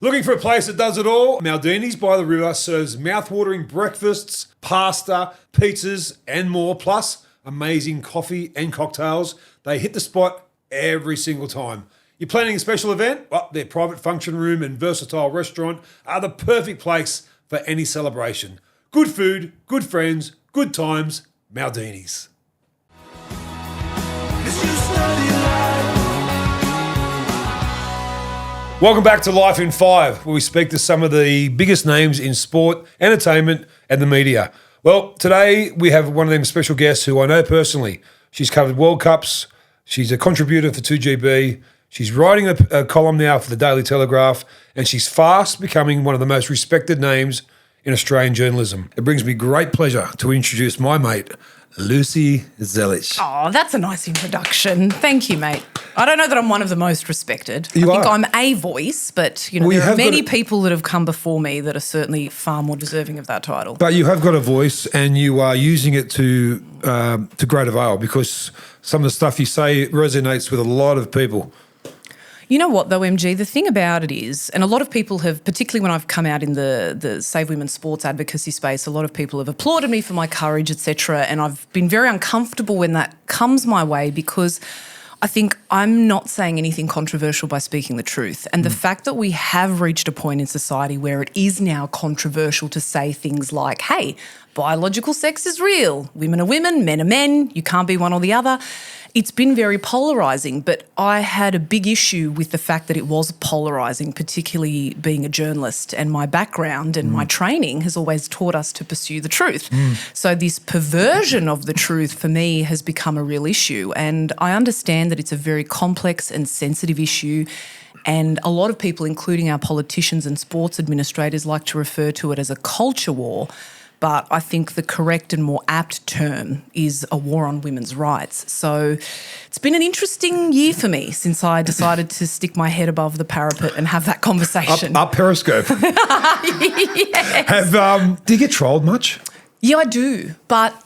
Looking for a place that does it all? Maldini's by the River serves mouth-watering breakfasts, pasta, pizzas and more, plus amazing coffee and cocktails. They hit the spot every single time. You're planning a special event? Well, their private function room and versatile restaurant are the perfect place for any celebration. Good food, good friends, good times, Maldini's. Welcome back to Life in 5, where we speak to some of the biggest names in sport, entertainment, and the media. Well, today we have one of them special guests who I know personally. She's covered World Cups. She's a contributor for 2GB. She's writing a column now for the Daily Telegraph, and she's fast becoming one of the most respected names in Australian journalism. It brings me great pleasure to introduce my mate, Lucy Zelić. Oh, that's a nice introduction. Thank you, mate. I don't know that I'm one of the most respected. I think I'm a voice, but there are many people that have come before me that are certainly far more deserving of that title. But you have got a voice, and you are using it to great avail, because some of the stuff you say resonates with a lot of people. You know what, though, MG? The thing about it is, and a lot of people have, particularly when I've come out in the Save Women's Sports advocacy space, a lot of people have applauded me for my courage, etc. And I've been very uncomfortable when that comes my way, because I think I'm not saying anything controversial by speaking the truth. And the fact that we have reached a point in society where it is now controversial to say things like, hey, biological sex is real, women are women, men are men, you can't be one or the other. It's been very polarising, but I had a big issue with the fact that it was polarising, particularly being a journalist, and my background and my training has always taught us to pursue the truth. So this perversion of the truth for me has become a real issue, and I understand that it's a very complex and sensitive issue, and a lot of people, including our politicians and sports administrators, like to refer to it as a culture war. But I think the correct and more apt term is a war on women's rights. So it's been an interesting year for me since I decided to stick my head above the parapet and have that conversation. Up Periscope. Yes. Do you get trolled much? Yeah, I do. But,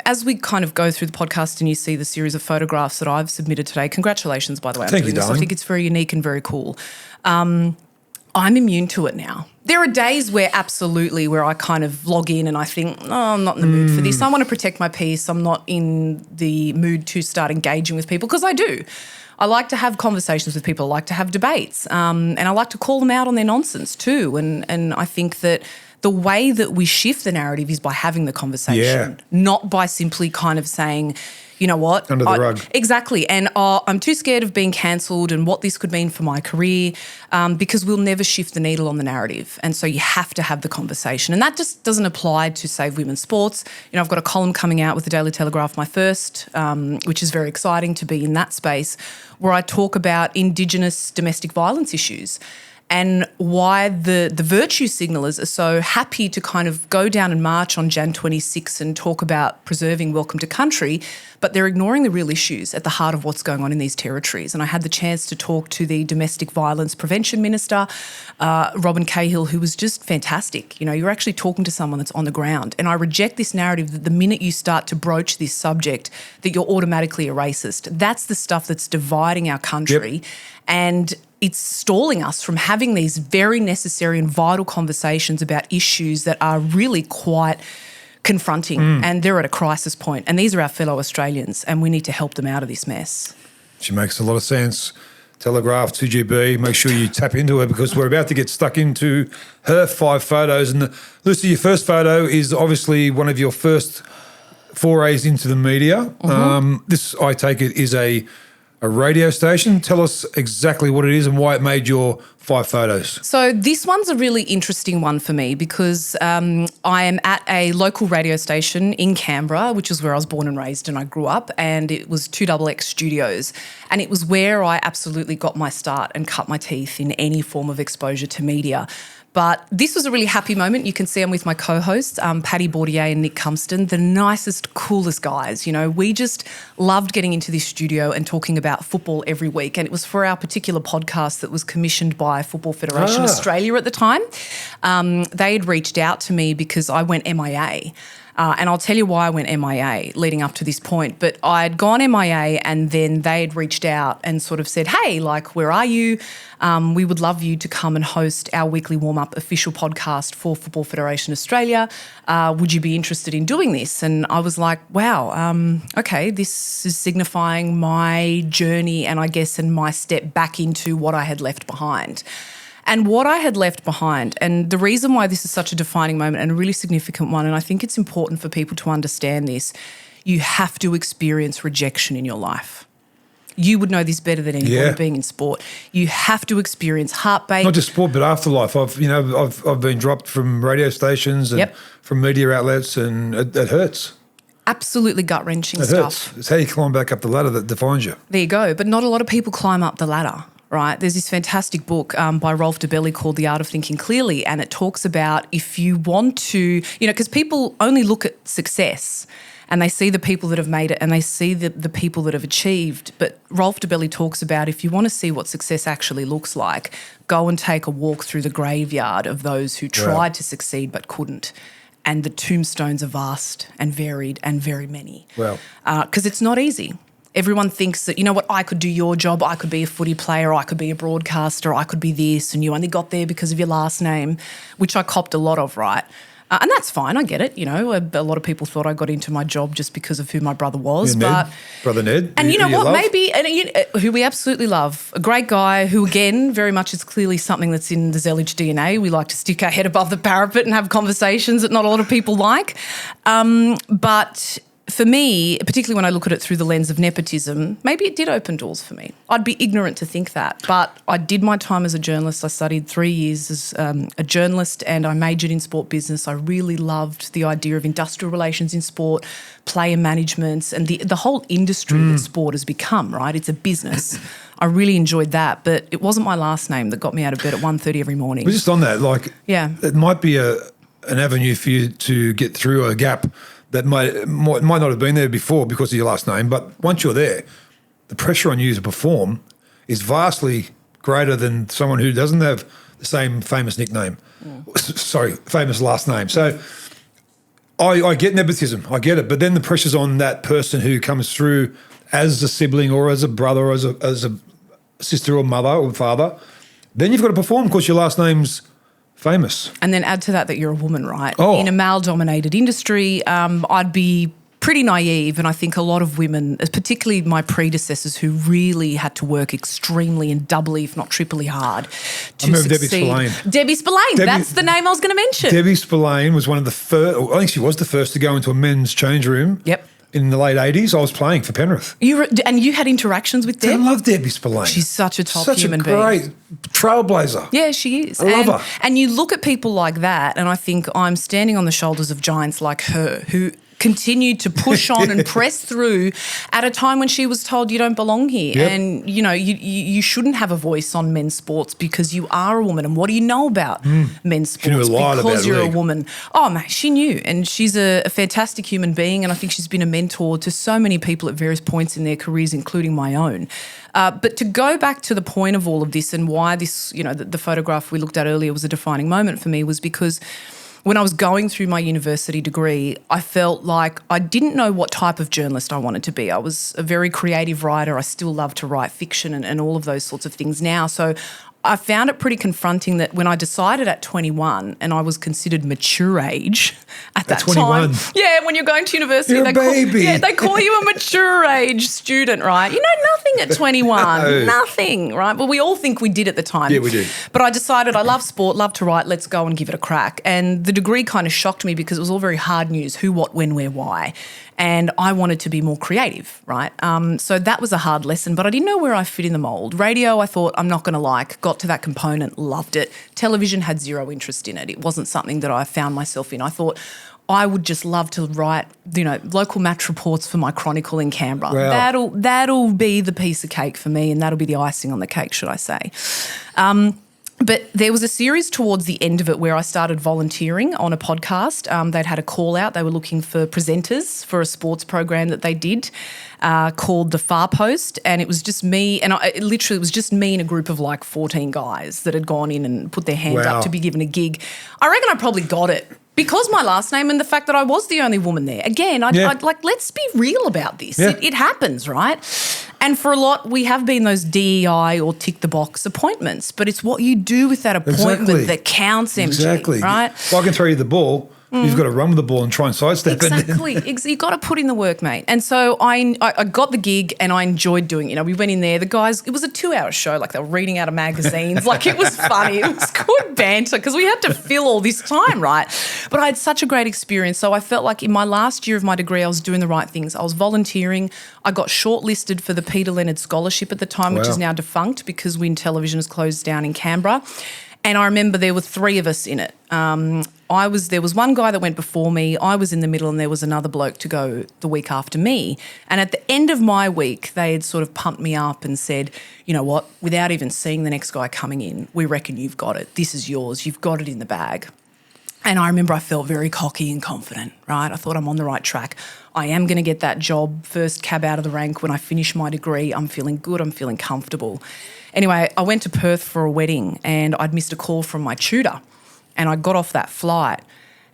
as we kind of go through the podcast and you see the series of photographs that I've submitted today, congratulations, by the way. Thank you, darling. I think it's very unique and very cool. I'm immune to it now. There are days where I kind of log in and I think, I'm not in the mood for this. I want to protect my peace. I'm not in the mood to start engaging with people, because I do. I like to have conversations with people. I like to have debates, and I like to call them out on their nonsense too. And I think that the way that we shift the narrative is by having the conversation, not by simply kind of saying, you know what? Under the rug. Exactly. And I'm too scared of being cancelled and what this could mean for my career, because we'll never shift the needle on the narrative. And so you have to have the conversation. And that just doesn't apply to Save Women's Sports. I've got a column coming out with the Daily Telegraph, my first, which is very exciting to be in that space, where I talk about Indigenous domestic violence issues and why the virtue signalers are so happy to kind of go down and march on Jan 26 and talk about preserving welcome to country, but they're ignoring the real issues at the heart of what's going on in these territories. And I had the chance to talk to the Domestic Violence Prevention Minister, Robin Cahill, who was just fantastic. You're actually talking to someone that's on the ground. And I reject this narrative that the minute you start to broach this subject, that you're automatically a racist. That's the stuff that's dividing our country. Yep. And it's stalling us from having these very necessary and vital conversations about issues that are really quite confronting, and they're at a crisis point. And these are our fellow Australians, and we need to help them out of this mess. She makes a lot of sense. Telegraph, 2GB, make sure you tap into her, because we're about to get stuck into her 5 photos. And Lucy, your first photo is obviously one of your first forays into the media. This, I take it, is a radio station. Tell us exactly what it is and why it made your 5 photos. So this one's a really interesting one for me, because I am at a local radio station in Canberra, which is where I was born and raised and I grew up, and it was 2XX Studios. And it was where I absolutely got my start and cut my teeth in any form of exposure to media. But this was a really happy moment. You can see I'm with my co-hosts, Paddy Bordier and Nick Cumston, the nicest, coolest guys. We just loved getting into this studio and talking about football every week. And it was for our particular podcast that was commissioned by Football Federation Australia at the time. They had reached out to me because I went MIA. And I'll tell you why I went MIA leading up to this point. But I'd gone MIA and then they had reached out and sort of said, hey, like, where are you? We would love you to come and host our weekly warm-up official podcast for Football Federation Australia. Would you be interested in doing this? And I was like, wow, okay, this is signifying my journey and I guess and my step back into what I had left behind. And what I had left behind, and the reason why this is such a defining moment and a really significant one, and I think it's important for people to understand this, you have to experience rejection in your life. You would know this better than anybody being in sport. You have to experience heartbreak. Not just sport, but afterlife. I've been dropped from radio stations and from media outlets, and it hurts. Absolutely gut-wrenching stuff. Hurts. It's how you climb back up the ladder that defines you. There you go. But not a lot of people climb up the ladder. Right, there's this fantastic book by Rolf DeBelly called The Art of Thinking Clearly, and it talks about if you want to, because people only look at success and they see the people that have made it and they see the people that have achieved. But Rolf DeBelly talks about if you want to see what success actually looks like, go and take a walk through the graveyard of those who tried to succeed but couldn't. And the tombstones are vast and varied and very many. Well, because it's not easy. Everyone thinks that, you know what, I could do your job, I could be a footy player, I could be a broadcaster, I could be this, and you only got there because of your last name, which I copped a lot of, right? And that's fine, I get it, a lot of people thought I got into my job just because of who my brother was. Ned, Brother Ned. And you know what, maybe, who we absolutely love, a great guy who, again, very much is clearly something that's in the Zelić DNA. We like to stick our head above the parapet and have conversations that not a lot of people like. But for me, particularly when I look at it through the lens of nepotism, maybe it did open doors for me. I'd be ignorant to think that. But I did my time as a journalist. I studied 3 years as a journalist and I majored in sport business. I really loved the idea of industrial relations in sport, player management and the whole industry that sport has become, right? It's a business. I really enjoyed that, but it wasn't my last name that got me out of bed at 1:30 every morning. But just on that, it might be an avenue for you to get through a gap that might not have been there before because of your last name, but once you're there, the pressure on you to perform is vastly greater than someone who doesn't have the same famous nickname. Famous last name. So I get nepotism, I get it, but then the pressure's on that person who comes through as a sibling or as a brother or as a sister or mother or father. Then you've got to perform because your last name's famous. And then add to that you're a woman, right? Oh. In a male-dominated industry, I'd be pretty naive, and I think a lot of women, particularly my predecessors who really had to work extremely and doubly, if not triply hard to succeed. Debbie Spillane, that's the name I was going to mention. Debbie Spillane was one of the first, I think she was the first to go into a men's change room. Yep. In the late 80s, I was playing for Penrith. And you had interactions with Deb? I love Debbie Spillane. She's such a top human being. Such a great trailblazer. Yeah, she is. I love her. And you look at people like that, and I think I'm standing on the shoulders of giants like her who continued to push on and press through at a time when she was told you don't belong here. Yep. And, you shouldn't have a voice on men's sports because you are a woman. And what do you know about men's sports? She knew a lot because about you're league. a woman. Oh, mate, she knew. And she's a fantastic human being, and I think she's been a mentor to so many people at various points in their careers, including my own. But to go back to the point of all of this and why this, the photograph we looked at earlier was a defining moment for me was because when I was going through my university degree, I felt like I didn't know what type of journalist I wanted to be. I was a very creative writer. I still love to write fiction and all of those sorts of things now. So I found it pretty confronting that when I decided at 21 and I was considered mature age at that 21. time. Yeah, when you're going to university, You're a baby. they call you a mature age student, right? You know nothing at 21, No. nothing, right? Well, we all think we did at the time. Yeah, we do. But I decided I love sport, love to write, let's go and give it a crack. And the degree kind of shocked me because it was all very hard news, who, what, when, where, why. And I wanted to be more creative, right? So that was a hard lesson, but I didn't know where I fit in the mould. Radio, I thought, I'm not going to like. Got to that component, loved it. Television had zero interest in it. It wasn't something that I found myself in. I thought I would just love to write, local match reports for my Chronicle in Canberra. Wow. That'll be the piece of cake for me, and that'll be the icing on the cake, should I say. But there was a series towards the end of it where I started volunteering on a podcast. They'd had a call out. They were looking for presenters for a sports program that they did called The Far Post. And it was just me. And it was just me and a group of like 14 guys that had gone in and put their hand up to be given a gig. I reckon I probably got it Because my last name and the fact that I was the only woman there. Again, I'd like, let's be real about this. Yeah. It happens, right? And for a lot, we have been those DEI or tick-the-box appointments, but it's what you do with that appointment that counts, MG, Exactly. right? If I can throw you the ball, you've got to run with the ball and try and sidestep it. Exactly. You've got to put in the work, mate. And so I got the gig and I enjoyed doing it. You know, we went in there. The guys, it was a 2-hour show. Like they were reading out of magazines. Like it was funny. It was good banter because we had to fill all this time, right? But I had such a great experience. So I felt like in my last year of my degree, I was doing the right things. I was volunteering. I got shortlisted for the Peter Leonard Scholarship at the time, which is now defunct because Win Television has closed down in Canberra. And I remember there were 3 of us in it. There was one guy that went before me, I was in the middle, and there was another bloke to go the week after me. And at the end of my week, they had sort of pumped me up and said, you know what, without even seeing the next guy coming in, we reckon you've got it. This is yours. You've got it in the bag. And I remember I felt very cocky and confident, right? I thought I'm on the right track. I am going to get that job, first cab out of the rank when I finish my degree. I'm feeling good. I'm feeling comfortable. Anyway, I went to Perth for a wedding and I'd missed a call from my tutor and I got off that flight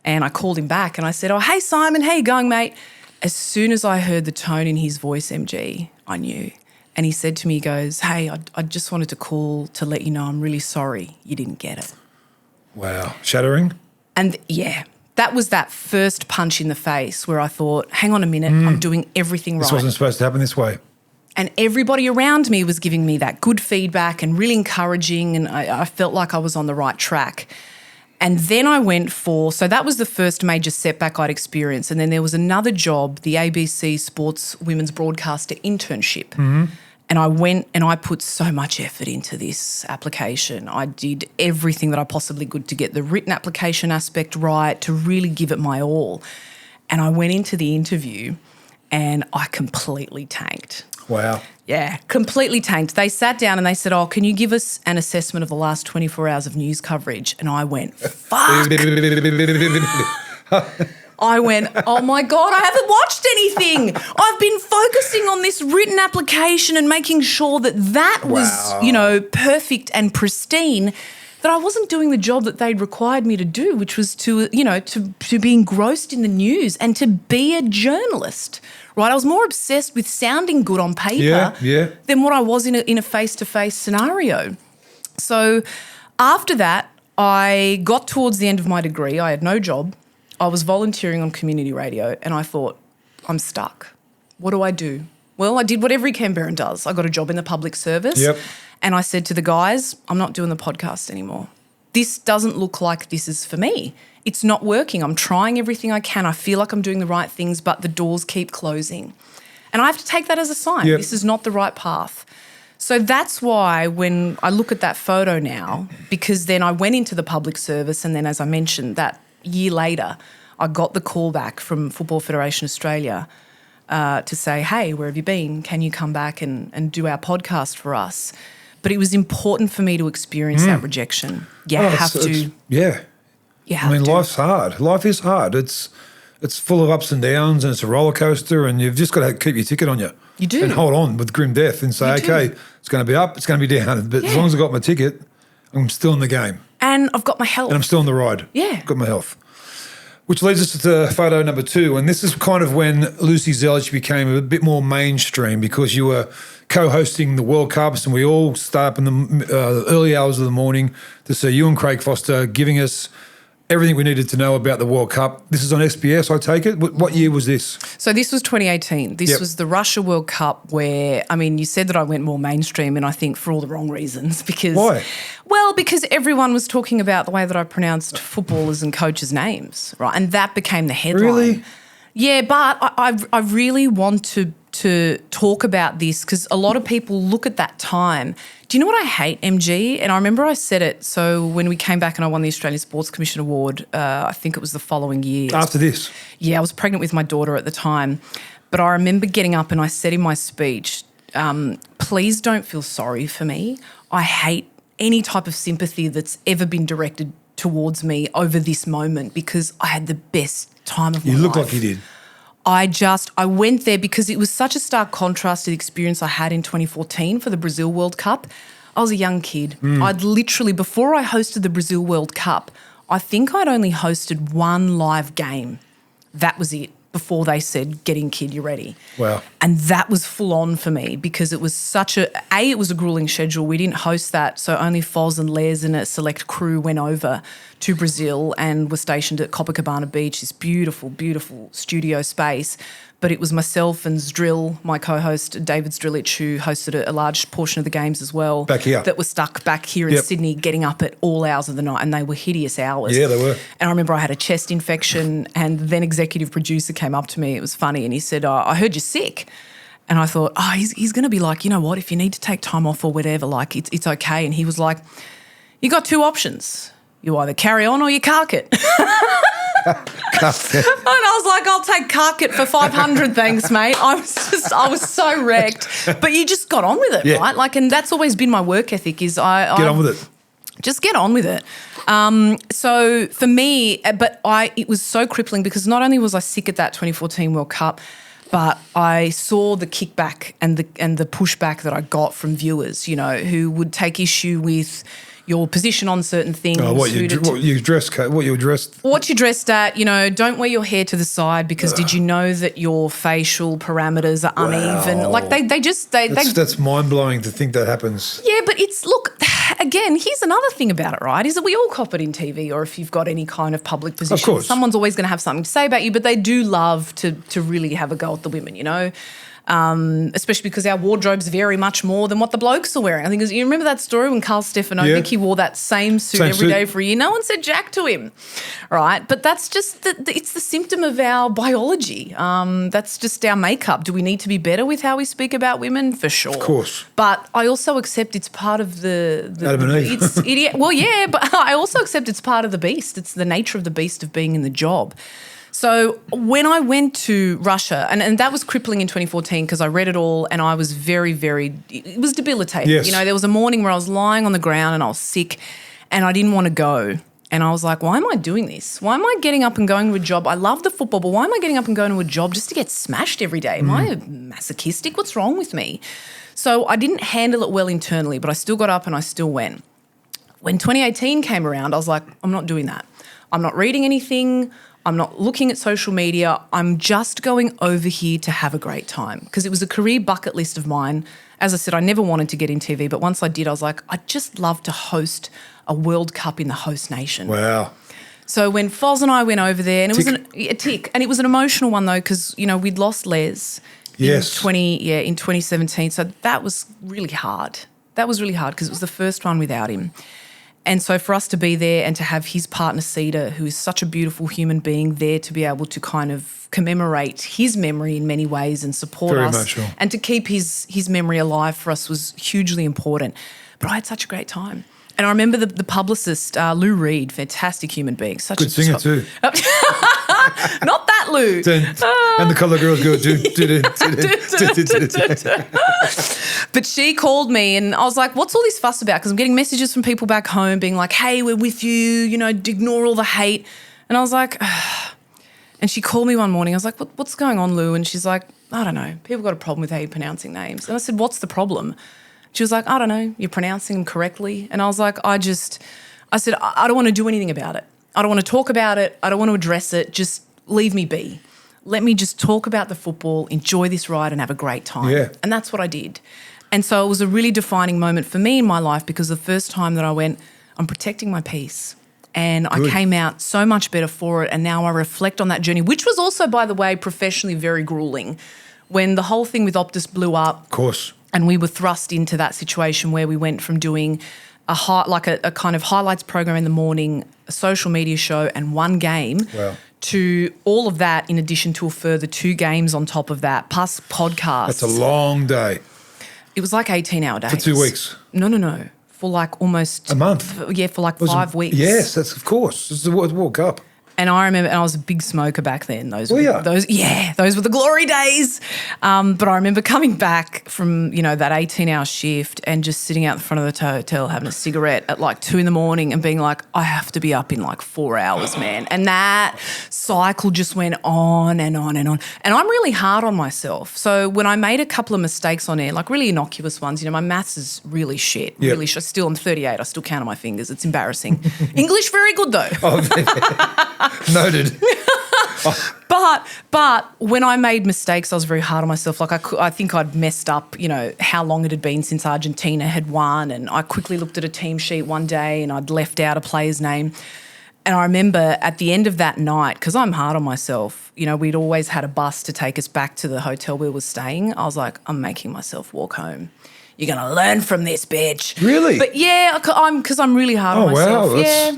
and I called him back and I said, oh, hey, Simon, how you going, mate? As soon as I heard the tone in his voice, MG, I knew. And he said to me, he goes, hey, I just wanted to call to let you know I'm really sorry you didn't get it. Wow. Shattering? And yeah, that was that first punch in the face where I thought, hang on a minute, I'm doing everything right. This wasn't supposed to happen this way. And everybody around me was giving me that good feedback and really encouraging, and I felt like I was on the right track. And then I went so that was the first major setback I'd experienced. And then there was another job, the ABC Sports Women's Broadcaster internship. And I went and I put so much effort into this application. I did everything that I possibly could to get the written application aspect right, to really give it my all. And I went into the interview and I completely tanked. Wow. Yeah, completely tanked. They sat down and they said, oh, can you give us an assessment of the last 24 hours of news coverage? And I went, fuck. I went, oh, my God, I haven't watched anything. I've been focusing on this written application and making sure that was, you know, perfect and pristine, that I wasn't doing the job that they'd required me to do, which was to, you know, to be engrossed in the news and to be a journalist, right? I was more obsessed with sounding good on paper than what I was in a face-to-face scenario. So after that, I got towards the end of my degree. I had no job. I was volunteering on community radio and I thought, I'm stuck. What do I do? Well, I did what every Canberran does. I got a job in the public service and I said to the guys, I'm not doing the podcast anymore. This doesn't look like this is for me. It's not working. I'm trying everything I can. I feel like I'm doing the right things, but the doors keep closing. And I have to take that as a sign. This is not the right path. So that's why when I look at that photo now, because then I went into the public service and then, as I mentioned, that year later, I got the call back from Football Federation Australia to say, hey, where have you been? Can you come back and do our podcast for us? But it was important for me to experience that rejection. You have to. Yeah. I mean, life's hard. Life is hard. It's full of ups and downs and it's a roller coaster and you've just got to keep your ticket on you. You do. And hold on with grim death and say, okay, it's going to be up, it's going to be down. But as long as I've got my ticket, I'm still in the game. And I've got my health. And I'm still on the ride. Yeah. I've got my health. Which leads us to photo number 2. And this is kind of when Lucy Zelić became a bit more mainstream because you were co-hosting the World Cups and we all start up in the early hours of the morning to see you and Craig Foster giving us everything we needed to know about the World Cup. This is on SBS, I take it. What year was this? So this was 2018. This was the Russia World Cup where, I mean, you said that I went more mainstream and I think for all the wrong reasons because... Why? Well, because everyone was talking about the way that I pronounced footballers and coaches' names, right? And that became the headline. Really? Yeah, but I really want to talk about this because a lot of people look at that time. Do you know what I hate, MG? And I remember I said it. So when we came back and I won the Australian Sports Commission Award, I think it was the following year. After this? Yeah, I was pregnant with my daughter at the time. But I remember getting up and I said in my speech, please don't feel sorry for me. I hate any type of sympathy that's ever been directed towards me over this moment because I had the best time of my life. You look like you did. I went there because it was such a stark contrast to the experience I had in 2014 for the Brazil World Cup. I was a young kid. I'd literally, before I hosted the Brazil World Cup, I think I'd only hosted one live game. That was it, before they said, get in, kid, you're ready. Wow. And that was full on for me because it was it was a grueling schedule. We didn't host that, so only Foz and Les and a select crew went over to Brazil and were stationed at Copacabana Beach, this beautiful, beautiful studio space. But it was myself and Zdrill, my co-host, David Zelić, who hosted a large portion of the games as well. Back here. That were stuck back here in Sydney, getting up at all hours of the night, and they were hideous hours. Yeah, they were. And I remember I had a chest infection, and then executive producer came up to me. It was funny, and he said, I heard you're sick. And I thought, he's going to be like, you know what, if you need to take time off or whatever, like it's okay. And he was like, you got two options. You either carry on or you cark it. And I was like, I'll take cark it for 500, thanks, mate. I was so wrecked. But you just got on with it, right? Like, and that's always been my work ethic is I get on with it. Just get on with it. So for me, it was so crippling because not only was I sick at that 2014 World Cup, but I saw the kickback and the pushback that I got from viewers, who would take issue with your position on certain things. What you dressed What you dressed at, don't wear your hair to the side because did you know that your facial parameters are uneven? Wow. Like that's mind-blowing to think that happens. Yeah, but look, again, here's another thing about it, right, is that we all cop it in TV or if you've got any kind of public position. Of course. Someone's always going to have something to say about you, but they do love to really have a go at the women, especially because our wardrobes vary much more than what the blokes are wearing. I think you remember that story when Carl Stefanovic, he wore that same suit every day for a year. No one said jack to him, right? But that's just it's the symptom of our biology. That's just our makeup. Do we need to be better with how we speak about women? For sure. Of course. But I also accept it's part of the Adam and Eve. Well, yeah, but I also accept it's part of the beast. It's the nature of the beast of being in the job. So when I went to Russia, and that was crippling in 2014 because I read it all and I was very, very, it was debilitating. Yes. There was a morning where I was lying on the ground and I was sick and I didn't want to go. And I was like, why am I doing this? Why am I getting up and going to a job? I love the football, but why am I getting up and going to a job just to get smashed every day? Am I masochistic? What's wrong with me? So I didn't handle it well internally, but I still got up and I still went. When 2018 came around, I was like, I'm not doing that. I'm not reading anything. I'm not looking at social media. I'm just going over here to have a great time because it was a career bucket list of mine. As I said, I never wanted to get in TV, but once I did, I was like, I'd just love to host a World Cup in the host nation. Wow. So when Foz and I went over there, and it was a tick, and it was an emotional one though because, we'd lost Les in 2017. So that was really hard. That was really hard because it was the first one without him. And so for us to be there and to have his partner, Cedar, who is such a beautiful human being, there to be able to kind of commemorate his memory in many ways and support Very us. emotional. And to keep his memory alive for us was hugely important. But I had such a great time. And I remember the publicist, Lou Reed, fantastic human being. Good singer too. Not that Lou. And the colour girls go, But she called me and I was like, what's all this fuss about? Because I'm getting messages from people back home being like, hey, we're with you, ignore all the hate. And I was like, ugh. And she called me one morning. I was like, what's going on, Lou? And she's like, I don't know. People got a problem with how you're pronouncing names. And I said, what's the problem? She was like, I don't know. You're pronouncing them correctly. And I was like, I said, I don't want to do anything about it. I don't want to talk about it. I don't want to address it. Just leave me be. Let me just talk about the football, enjoy this ride and have a great time. Yeah. And that's what I did. And so it was a really defining moment for me in my life because the first time that I went, I'm protecting my peace. And I came out so much better for it. And now I reflect on that journey, which was also, by the way, professionally very grueling. When the whole thing with Optus blew up. Of course. And we were thrust into that situation where we went from doing a kind of highlights program in the morning, a social media show and one game to all of that in addition to a further 2 games on top of that, plus podcasts. That's a long day. It was like 18-hour days. For 2 weeks? No. For like almost... A month? Yeah, for like 5 weeks. Yes, that's of course. It's the World Cup. And I remember, and I was a big smoker back then. Those were yeah. those were the glory days. But I remember coming back from, that 18-hour shift and just sitting out the front of the hotel having a cigarette at like 2 a.m. and being like, I have to be up in like 4 hours, man. And that cycle just went on and on and on. And I'm really hard on myself. So when I made a couple of mistakes on air, like really innocuous ones, my maths is really shit. Yep. Really shit. Still, I'm 38. I still count on my fingers. It's embarrassing. English, very good though. Noted. But when I made mistakes, I was very hard on myself. Like I think I'd messed up, how long it had been since Argentina had won, and I quickly looked at a team sheet one day and I'd left out a player's name. And I remember at the end of that night, because I'm hard on myself, we'd always had a bus to take us back to the hotel we were staying. I was like, I'm making myself walk home. You're going to learn from this, bitch. Really? But yeah, because I'm really hard on myself. Wow, yeah,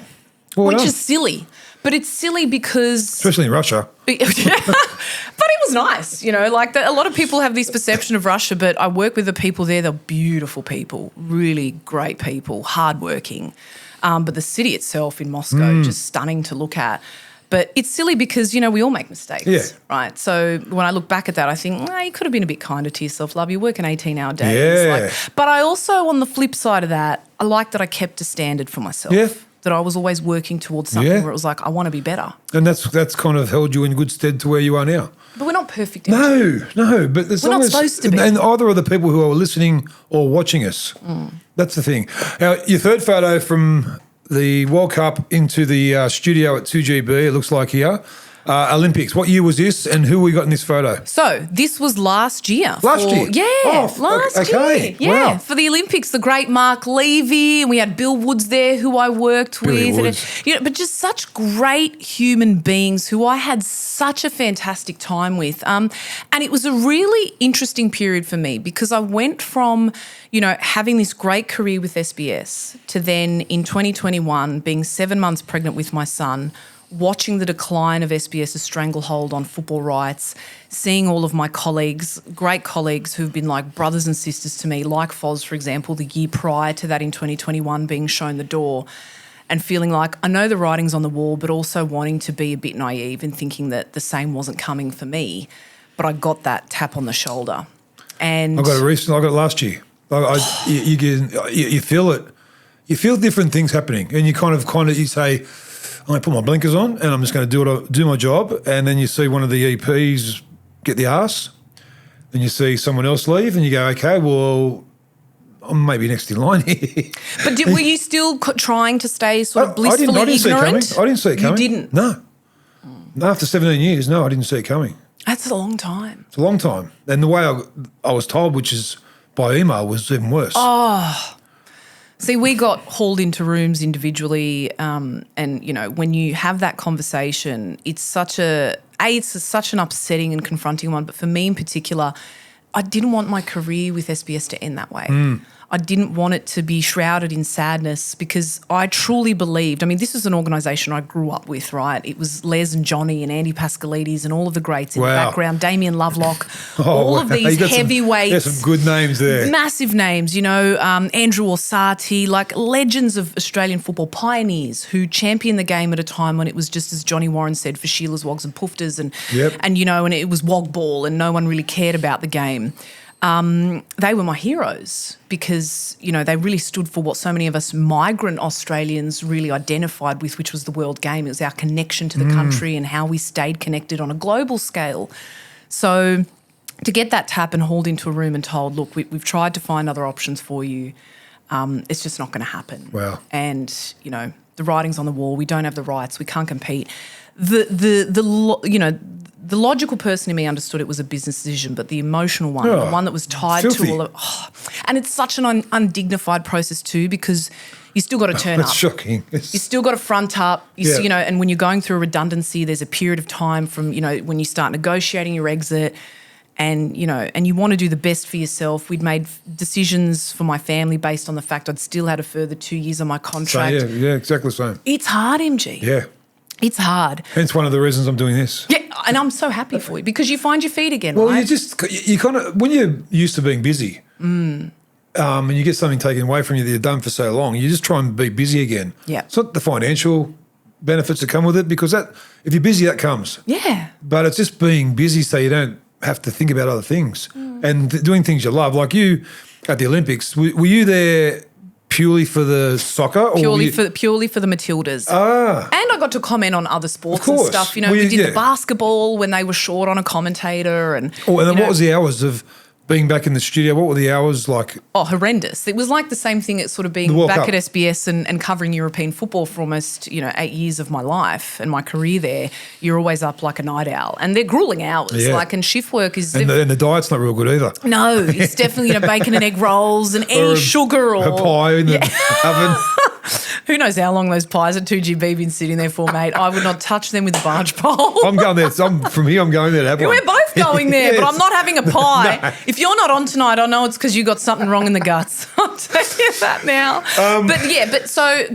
well which done. is silly. But it's silly because... Especially in Russia. But it was nice, like a lot of people have this perception of Russia, but I work with the people there. They're beautiful people, really great people, hardworking. But the city itself in Moscow, just stunning to look at. But it's silly because, we all make mistakes, right? So when I look back at that, I think, you could have been a bit kinder to yourself, love. You work an 18-hour day. Yeah. But I also, on the flip side of that, I like that I kept a standard for myself. Yeah. That I was always working towards something where it was like, I want to be better. And that's kind of held you in good stead to where you are now. But we're not perfect. No, but there's we're not supposed to be. And either of the people who are listening or watching us. That's the thing. Now, your third photo from the World Cup into the studio at 2GB, it looks like here. Olympics. What year was this, and who we got in this photo? So this was last year. Last year? Yeah, last year. Yeah, wow. For the Olympics, the great Mark Levy, and we had Bill Woods there, who I worked Billy with. Woods. And, but just such great human beings who I had such a fantastic time with. And it was a really interesting period for me because I went from, having this great career with SBS to then in 2021 being 7 months pregnant with my son, watching the decline of SBS's stranglehold on football rights, seeing all of my colleagues, great colleagues who've been like brothers and sisters to me, like Foz, for example, the year prior to that in 2021 being shown the door, and feeling like I know the writing's on the wall, but also wanting to be a bit naive and thinking that the same wasn't coming for me. But I got that tap on the shoulder. And I got it last year. You feel it. You feel different things happening, and you kind of you say, I'm going to put my blinkers on and I'm just going to do my job. And then you see one of the EPs get the arse, and you see someone else leave, and you go, okay, well, I'm maybe next in line here. But were you still trying to stay sort of blissfully I didn't ignorant? See it coming. I didn't see it coming. You didn't? No. After 17 years, no, I didn't see it coming. That's a long time. It's a long time. And the way I was told, which is by email, was even worse. Oh. See, we got hauled into rooms individually, and when you have that conversation, it's such an upsetting and confronting one. But for me in particular, I didn't want my career with SBS to end that way. I didn't want it to be shrouded in sadness because I truly believed, this is an organisation I grew up with, right? It was Les and Johnny and Andy Pascalides and all of the greats in the background, Damien Lovelock, all of these heavyweights. There's some good names there. Massive names, Andrew Orsatti, like legends of Australian football, pioneers who championed the game at a time when it was just, as Johnny Warren said, for Sheilas, Wogs and Poofters and it was wog ball and no one really cared about the game. They were my heroes because, they really stood for what so many of us migrant Australians really identified with, which was the world game. It was our connection to the country and how we stayed connected on a global scale. So to get that tap and hauled into a room and told, look, we've tried to find other options for you, it's just not going to happen. Wow. And, the writing's on the wall. We don't have the rights. We can't compete. The logical person in me understood it was a business decision, but the emotional one, the one that was tied to all of and it's such an undignified process too because you still got to turn up. That's shocking. You still got to front up, and when you're going through a redundancy, there's a period of time from, when you start negotiating your exit and you want to do the best for yourself. We'd made decisions for my family based on the fact I'd still had a further 2 years on my contract. So, yeah, exactly the same. It's hard, MG. Yeah. It's hard. Hence one of the reasons I'm doing this. Yeah, and I'm so happy for you because you find your feet again, well, right? you kind of, when you're used to being busy and you get something taken away from you that you've done for so long, you just try and be busy again. Yeah. It's not the financial benefits that come with it? Because that, if you're busy, that comes. Yeah. But it's just being busy so you don't have to think about other things and doing things you love. Like you at the Olympics, were you there purely for the soccer? Or Purely for the Matildas. Ah. And I got to comment on other sports and stuff. You know, we did the basketball when they were short on a commentator. And then what was the hours of being back in the studio? What were the hours like? Oh, horrendous. It was like the same thing as sort of being back at SBS and covering European football for almost, 8 years of my life and my career there. You're always up like a night owl. And they're grueling hours. Yeah. And shift work is... And the diet's not real good either. No, it's definitely, bacon and egg rolls and any sugar or... A pie in the oven. Who knows how long those pies at 2GB been sitting there for, mate. I would not touch them with a barge pole. I'm going there. From here, I'm going there to have one. We're both going there, Yes. but I'm not having a pie. No. If you're not on tonight, I know it's because you got something wrong in the guts. I'll tell you that now.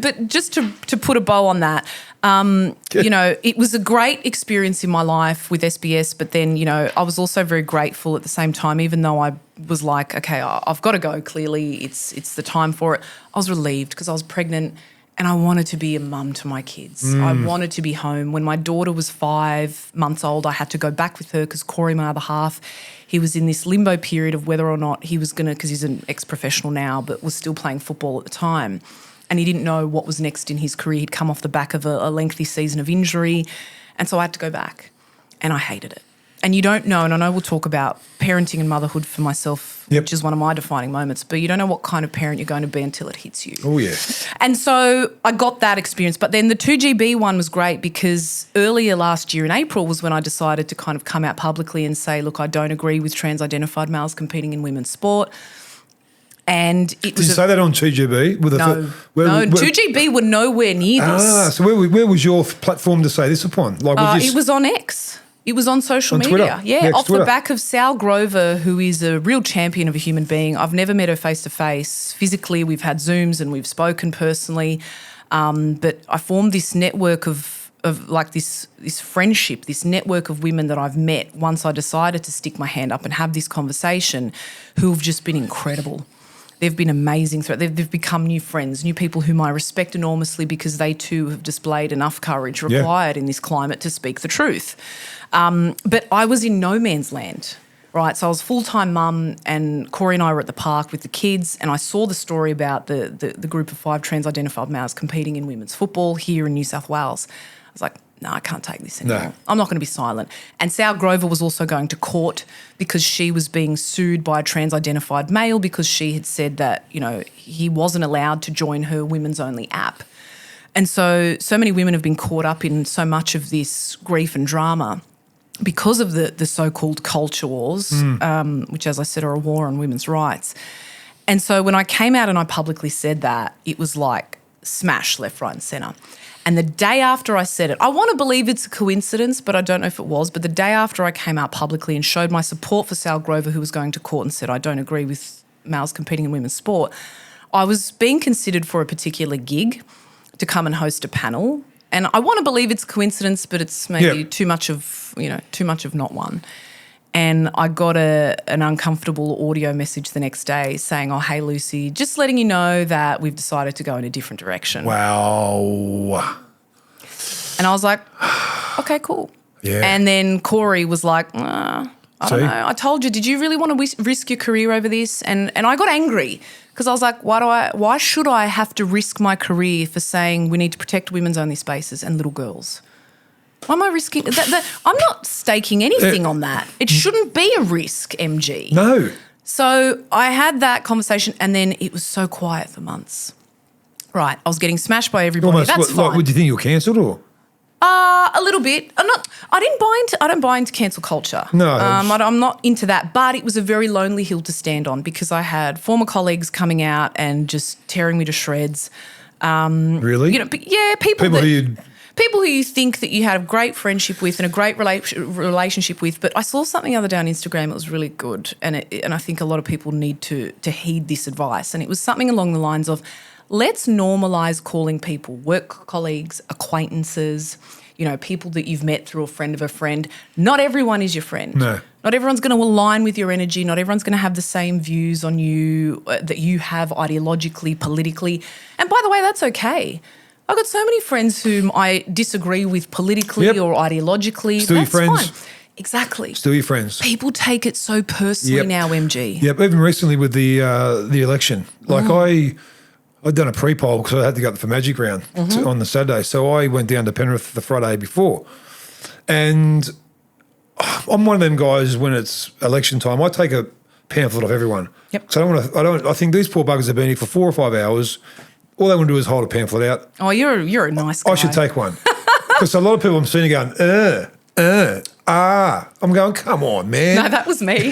But just to put a bow on that, it was a great experience in my life with SBS, but then, I was also very grateful at the same time, even though I was like, okay, I've got to go, clearly it's the time for it. I was relieved because I was pregnant and I wanted to be a mum to my kids. I wanted to be home. When my daughter was 5 months old, I had to go back with her because Corey, my other half, he was in this limbo period of whether or not he was going to, because he's an ex-professional now, but was still playing football at the time. And he didn't know what was next in his career. He'd come off the back of a lengthy season of injury. And so I had to go back. And I hated it. And you don't know, and I know we'll talk about parenting and motherhood for myself, which is one of my defining moments, but you don't know what kind of parent you're going to be until it hits you. Oh, yeah. And so I got that experience. But then the 2GB one was great because earlier last year in April was when I decided to kind of come out publicly and say, look, I don't agree with trans-identified males competing in women's sport. And it Did you say that on 2GB? No, 2GB were nowhere near this. Ah, so where was your platform to say this upon? It was on X. It was on social media. Twitter. Yeah, off Twitter. the back of Sal Grover, who is a real champion of a human being. I've never met her face-to-face. Physically, we've had Zooms and we've spoken personally. But I formed this network of like this friendship, this network of women that I've met once I decided to stick my hand up and have this conversation, who have just been incredible. They've been amazing. They've become new friends, new people whom I respect enormously because they too have displayed enough courage required in this climate to speak the truth. But I was in no man's land, right? So I was full-time mum and Corey and I were at the park with the kids and I saw the story about the group of 5 trans-identified males competing in women's football here in New South Wales. I was like, no, I can't take this anymore. No. I'm not going to be silent. And Sal Grover was also going to court because she was being sued by a trans-identified male because she had said that, he wasn't allowed to join her women's-only app. And so many women have been caught up in so much of this grief and drama because of the so-called culture wars, which, as I said, are a war on women's rights. And so when I came out and I publicly said that, it was like smash left, right and centre. And the day after I said it, I want to believe it's a coincidence, but I don't know if it was, but the day after I came out publicly and showed my support for Sal Grover, who was going to court and said, I don't agree with males competing in women's sport, I was being considered for a particular gig to come and host a panel. And I want to believe it's a coincidence, but it's maybe too much of not one. And I got an uncomfortable audio message the next day saying, oh, hey, Lucy, just letting you know that we've decided to go in a different direction. Wow. And I was like, okay, cool. Yeah. And then Corey was like, I don't know. I told you, did you really want to risk your career over this? And I got angry because I was like, why should I have to risk my career for saying we need to protect women's only spaces and little girls? Why am I risking that? I'm not staking anything on that. It shouldn't be a risk, MG. No. So I had that conversation and then it was so quiet for months. Right. I was getting smashed by everybody. Almost, that's fine. Would you think you were cancelled or? A little bit. I don't buy into cancel culture. No. I'm not into that. But it was a very lonely hill to stand on because I had former colleagues coming out and just tearing me to shreds. Really? People who you think that you had a great friendship with and a great relationship with. But I saw something the other day on Instagram. It was really good, and I think a lot of people need to heed this advice. And it was something along the lines of, let's normalise calling people work colleagues, acquaintances, people that you've met through a friend of a friend. Not everyone is your friend. No. Not everyone's going to align with your energy. Not everyone's going to have the same views on you that you have ideologically, politically. And by the way, that's okay. I've got so many friends whom I disagree with politically Yep. or ideologically. Still your friends. Fine. Exactly. Still your friends. People take it so personally Yep. now, MG. Yep, even recently with the election. Like I'd done a pre-poll because I had to go up for Magic Round on the Saturday. So I went down to Penrith the Friday before. And I'm one of them guys when it's election time, I take a pamphlet off everyone. Yep. So I think these poor buggers have been here for 4 or 5 hours. All they want to do is hold a pamphlet out. Oh, you're a nice guy. I should take one. Because a lot of people I'm seeing are going, I'm going, come on, man. No, that was me.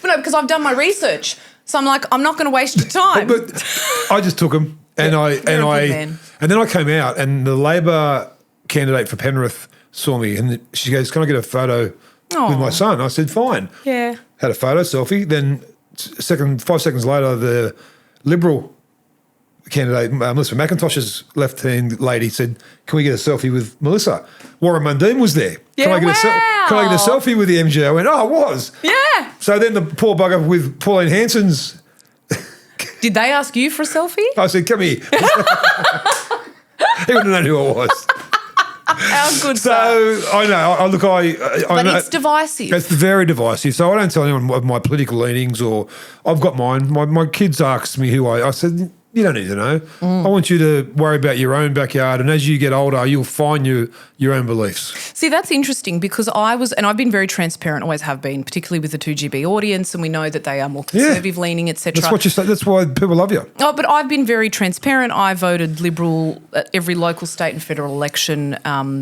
Because I've done my research. So I'm like, I'm not going to waste your time. But I just took them and You're a good man. and then I came out and the Labor candidate for Penrith saw me and she goes, can I get a photo with my son? I said, fine. Yeah. Had a photo, selfie. Then 5 seconds later, the Liberal candidate, Melissa McIntosh's left-hand lady, said, can we get a selfie with Melissa? Warren Mundine was there. Can I get a selfie with the MG? I went, oh, I was. Yeah. So then the poor bugger with Pauline Hanson's, Did they ask you for a selfie? I said, come here. He wouldn't have known who I was. How good. So I know. But know, it's divisive. It's very divisive. So I don't tell anyone of my political leanings or I've got mine. My kids asked me who I said, you don't need to know. I want you to worry about your own backyard. And as you get older, you'll find your own beliefs. See, that's interesting because I've been very transparent, always have been, particularly with the 2GB audience, and we know that they are more conservative leaning, etc. That's what you say. That's why people love you. Oh, but I've been very transparent. I voted Liberal at every local, state and federal election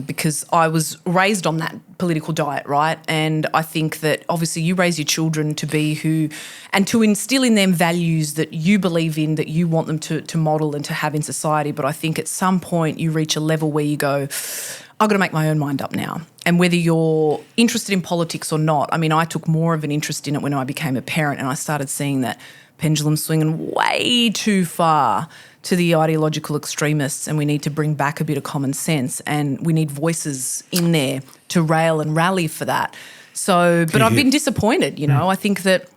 because I was raised on that political diet, right? And I think that obviously you raise your children to be who and to instill in them values that you believe in, that you want them to model and to have in society. But I think at some point you reach a level where you go, I've got to make my own mind up now. And whether you're interested in politics or not, I mean, I took more of an interest in it when I became a parent and I started seeing that pendulum swinging way too far to the ideological extremists, and we need to bring back a bit of common sense and we need voices in there to rail and rally for that. So, but I've been disappointed, you know. I think that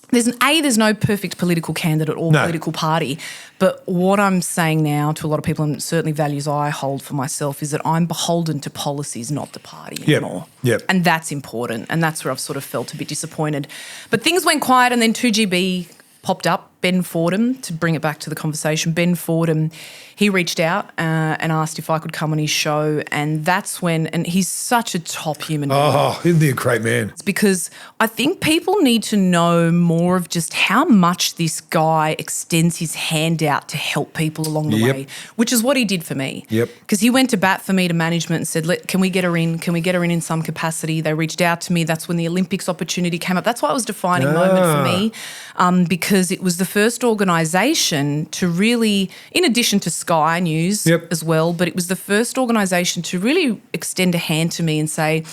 there's no perfect political candidate or political party, but what I'm saying now to a lot of people, and certainly values I hold for myself, is that I'm beholden to policies, not the party anymore. Yep. And that's important, and that's where I've sort of felt a bit disappointed. But things went quiet, and then 2GB popped up, Ben Fordham, to bring it back to the conversation. Ben Fordham, he reached out and asked if I could come on his show, and that's when, and he's such a top human being. Oh, isn't he a great man? It's because I think people need to know more of just how much this guy extends his hand out to help people along the way, which is what he did for me. Yep. Because he went to bat for me to management and said, can we get her in? Can we get her in some capacity? They reached out to me. That's when the Olympics opportunity came up. That's why it was a defining moment for me, because it was the first organisation to really, in addition to Sky News as well, but it was the first organisation to really extend a hand to me and say,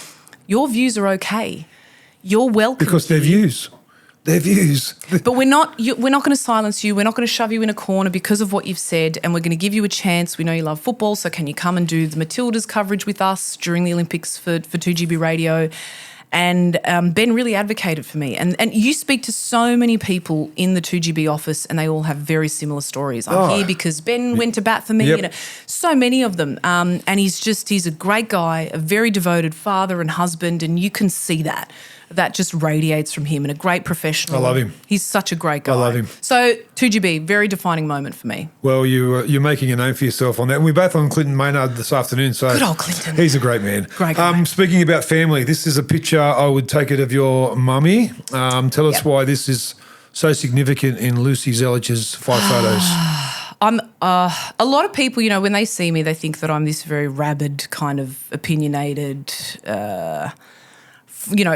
your views are okay. You're welcome. Because they're views. They're views. But we're not going to silence you. We're not going to shove you in a corner because of what you've said, and we're going to give you a chance. We know you love football, so can you come and do the Matildas coverage with us during the Olympics for 2GB Radio? And Ben really advocated for me. And you speak to so many people in the 2GB office and they all have very similar stories. I'm here because Ben went to bat for me. You know, so many of them. And he's a great guy, a very devoted father and husband, and you can see that. That just radiates from him, and a great professional. I love him. He's such a great guy. I love him. So 2GB, very defining moment for me. Well, you're making a name for yourself on that. And we're both on Clinton Maynard this afternoon. So good old Clinton. He's a great man. Great guy. Speaking about family, this is a picture, I would take it, of your mummy. Tell us why this is so significant in Lucy Zelić's 5 photos. I'm a lot of people, you know, when they see me, they think that I'm this very rabid, kind of opinionated,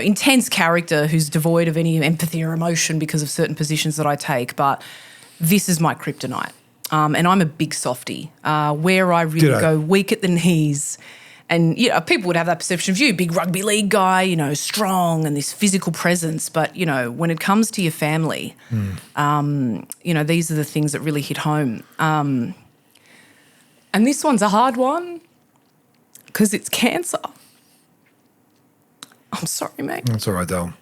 intense character who's devoid of any empathy or emotion because of certain positions that I take. But this is my kryptonite. And I'm a big softie, where I really go weak at the knees. And, you know, people would have that perception of you, big rugby league guy, you know, strong and this physical presence. But, you know, when it comes to your family, you know, these are the things that really hit home. And this one's a hard one because it's cancer. I'm sorry, mate. That's all right, Dale.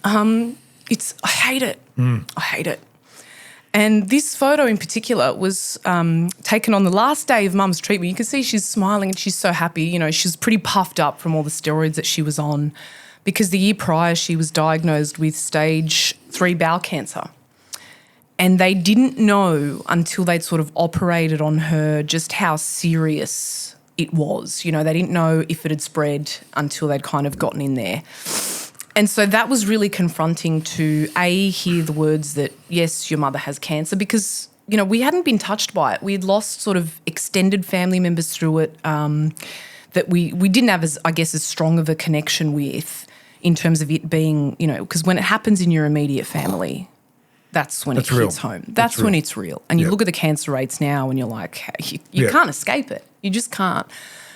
I hate it. I hate it. And this photo in particular was taken on the last day of Mum's treatment. You can see she's smiling and she's so happy. You know, she's pretty puffed up from all the steroids that she was on because the year prior she was diagnosed with stage 3 bowel cancer. And they didn't know until they'd sort of operated on her just how serious it was. You know, they didn't know if it had spread until they'd kind of gotten in there. And so that was really confronting to, A, hear the words that, yes, your mother has cancer, because, you know, we hadn't been touched by it. We had lost sort of extended family members through it that we didn't have, as strong of a connection with in terms of it being, you know, because when it happens in your immediate family, that's when it hits home. That's when it's real. And you look at the cancer rates now and you're like, you can't escape it. You just can't.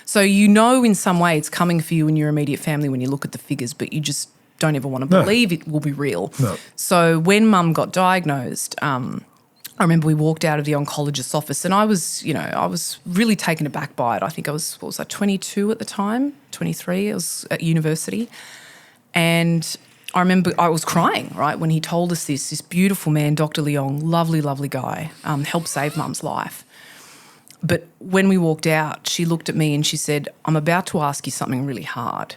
So you know in some way it's coming for you in your immediate family when you look at the figures, but you just don't ever want to believe it will be real. No. So when Mum got diagnosed, I remember we walked out of the oncologist's office and I was really taken aback by it. I think I was, 22 at the time, 23. I was at university. And I remember I was crying, right, when he told us this beautiful man, Dr. Leong, lovely, lovely guy, helped save Mum's life. But when we walked out, she looked at me and she said, I'm about to ask you something really hard.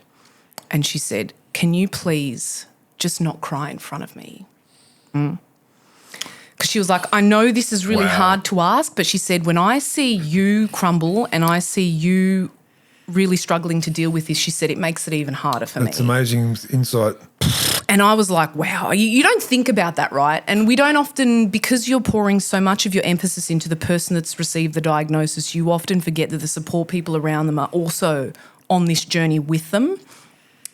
And she said, can you please just not cry in front of me? Because she was like, I know this is really hard to ask, but she said, when I see you crumble and I see you really struggling to deal with this, she said, it makes it even harder for me. That's amazing insight. And I was like, wow, you don't think about that, right? And we don't often, because you're pouring so much of your emphasis into the person that's received the diagnosis, you often forget that the support people around them are also on this journey with them.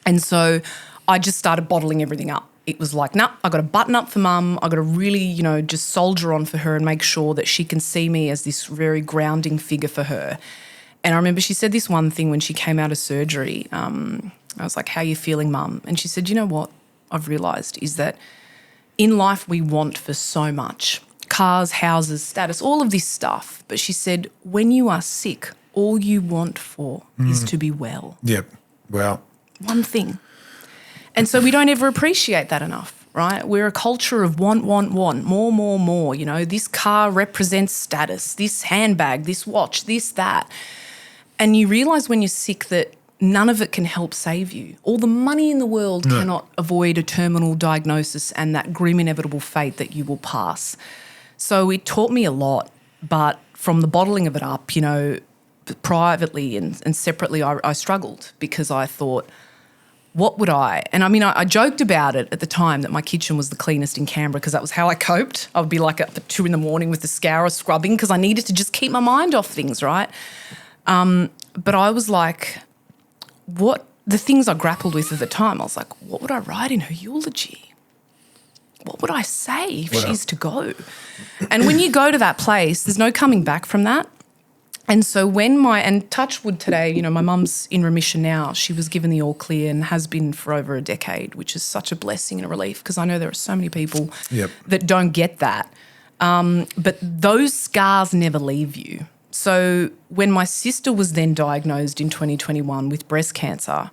And so I just started bottling everything up. It was like, nah, I got to button up for Mum. I got to really, you know, just soldier on for her and make sure that she can see me as this very grounding figure for her. And I remember she said this one thing when she came out of surgery. I was like, how are you feeling, Mum? And she said, you know what I've realised is that in life we want for so much. Cars, houses, status, all of this stuff. But she said, when you are sick, all you want for is to be well. Yep. Wow. One thing. And so we don't ever appreciate that enough, right? We're a culture of want, more. You know, this car represents status, this handbag, this watch, this, that. And you realise when you're sick that none of it can help save you. All the money in the world cannot avoid a terminal diagnosis and that grim inevitable fate that you will pass. So it taught me a lot, but from the bottling of it up, you know, privately and separately, I struggled because I thought, what would I? And I mean, I joked about it at the time that my kitchen was the cleanest in Canberra because that was how I coped. I would be like up at 2 a.m. with the scourer scrubbing because I needed to just keep my mind off things, right? But I was like, what the things I grappled with at the time, I was like, what would I write in her eulogy? What would I say if she's to go? And when you go to that place, there's no coming back from that. And so and touch wood today, you know, my mum's in remission now. She was given the all clear and has been for over a decade, which is such a blessing and a relief because I know there are so many people that don't get that. But those scars never leave you. So when my sister was then diagnosed in 2021 with breast cancer,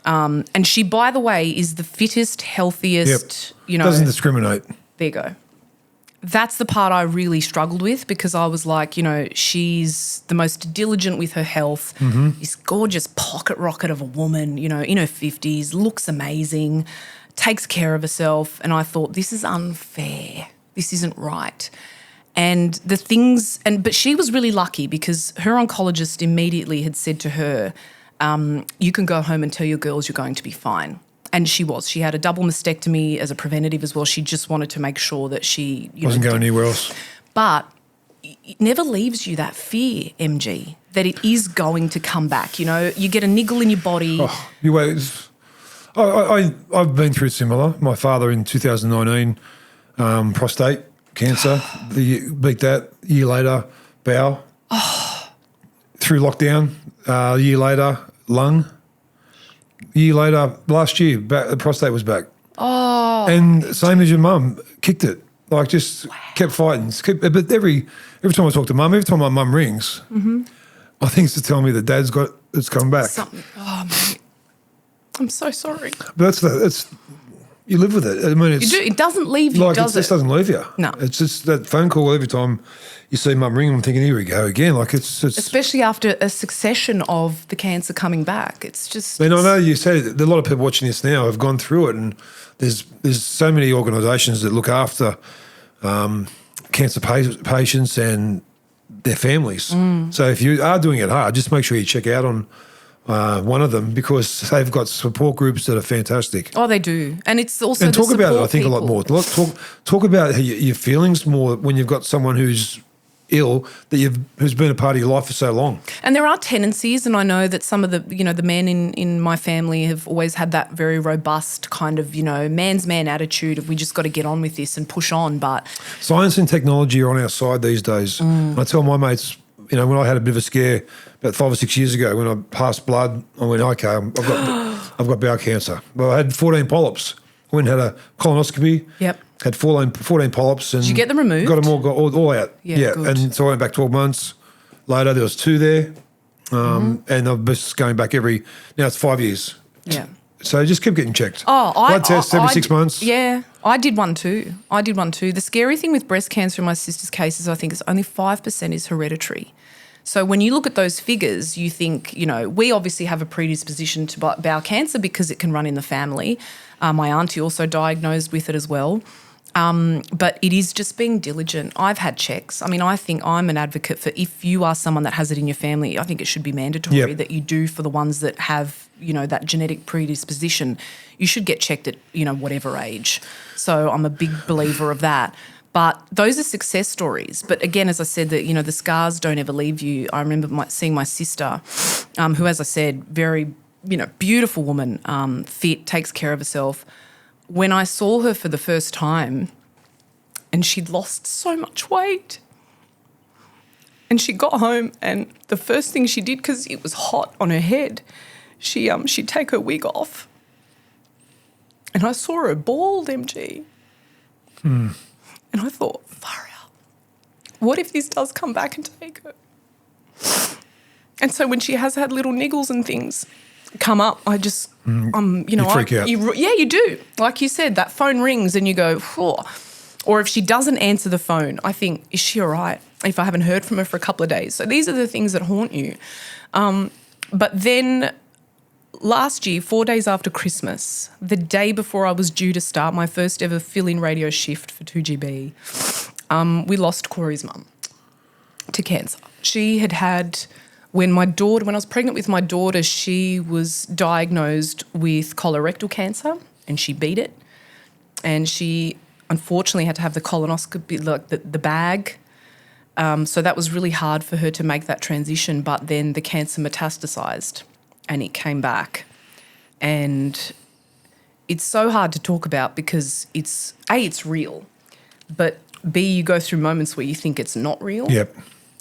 and she, by the way, is the fittest, healthiest, you know. Doesn't discriminate. There you go. That's the part I really struggled with because I was like, you know, she's the most diligent with her health, this gorgeous pocket rocket of a woman, you know, in her 50s, looks amazing, takes care of herself. And I thought, this is unfair. This isn't right. And but she was really lucky because her oncologist immediately had said to her, you can go home and tell your girls you're going to be fine. And she was. She had a double mastectomy as a preventative as well. She just wanted to make sure that she wasn't going anywhere else. But it never leaves you that fear, MG, that it is going to come back. You know, you get a niggle in your body. Oh, you wait. I've been through similar. My father in 2019, prostate cancer. Beat that. A year later, bowel. Through lockdown. A year later, lung. A year later, last year, the prostate was back. Oh. And same as your mum, kicked it. Like just kept fighting. But every time I talk to mum, every time my mum rings, I think it's to tell me that dad's it's come back. Oh, mate. I'm so sorry. But that's you live with it. I mean, it's You do. It doesn't leave you, like does it just it? doesn't leave you. No. It's just that phone call every time you see mum ring. I'm thinking, here we go again. Like it's. Especially after a succession of the cancer coming back. It's just. I mean, I know you said that a lot of people watching this now have gone through it, and there's so many organisations that look after cancer patients and their families. So if you are doing it hard, just make sure you check out on one of them, because they've got support groups that are fantastic. Oh, they do. And it's also And talk the about it, I support think, a lot more. Talk about your feelings more when you've got someone who's ill who's been a part of your life for so long. And there are tendencies, and I know that some of the the men in my family have always had that very robust kind of man's man attitude of we just got to get on with this and push on. But Science and technology are on our side these days. I tell my mates, when I had a bit of a scare about 5 or 6 years ago, when I passed blood, I went, okay, I've got bowel cancer. Well, I had 14 polyps. I went and had a colonoscopy. Yep. Had 14 polyps. And did you get them removed? Got them all out. Yeah, good. And so I went back 12 months later. There was 2 there. And I've been going back now it's 5 years. Yeah. So just keep getting checked. Oh, blood tests every 6 months. Yeah, I did one too. The scary thing with breast cancer in my sister's case is I think it's only 5% is hereditary. So when you look at those figures, you think, we obviously have a predisposition to bowel cancer because it can run in the family. My auntie also diagnosed with it as well. But it is just being diligent. I've had checks. I mean, I think I'm an advocate for if you are someone that has it in your family, I think it should be mandatory that you do for the ones that have, that genetic predisposition. You should get checked at, whatever age. So I'm a big believer of that. But those are success stories. But again, as I said, that the scars don't ever leave you. I remember seeing my sister, who, as I said, very, beautiful woman, fit, takes care of herself. When I saw her for the first time, and she'd lost so much weight, and she got home, and the first thing she did, because it was hot on her head, she'd take her wig off, and I saw her bald, MG. And I thought, far out. What if this does come back and take her? And so when she has had little niggles and things come up, I just, you freak out. You do. Like you said, that phone rings and you go, whew. Or if she doesn't answer the phone, I think, is she all right? If I haven't heard from her for a couple of days. So these are the things that haunt you. But then last year, 4 days after Christmas, the day before I was due to start my first ever fill-in radio shift for 2GB, we lost Corey's mum to cancer. She had when I was pregnant with my daughter, she was diagnosed with colorectal cancer and she beat it. And she unfortunately had to have the colonoscopy, like the bag. So that was really hard for her to make that transition. But then the cancer metastasized and it came back. And it's so hard to talk about because it's real, but B, you go through moments where you think it's not real. Yep.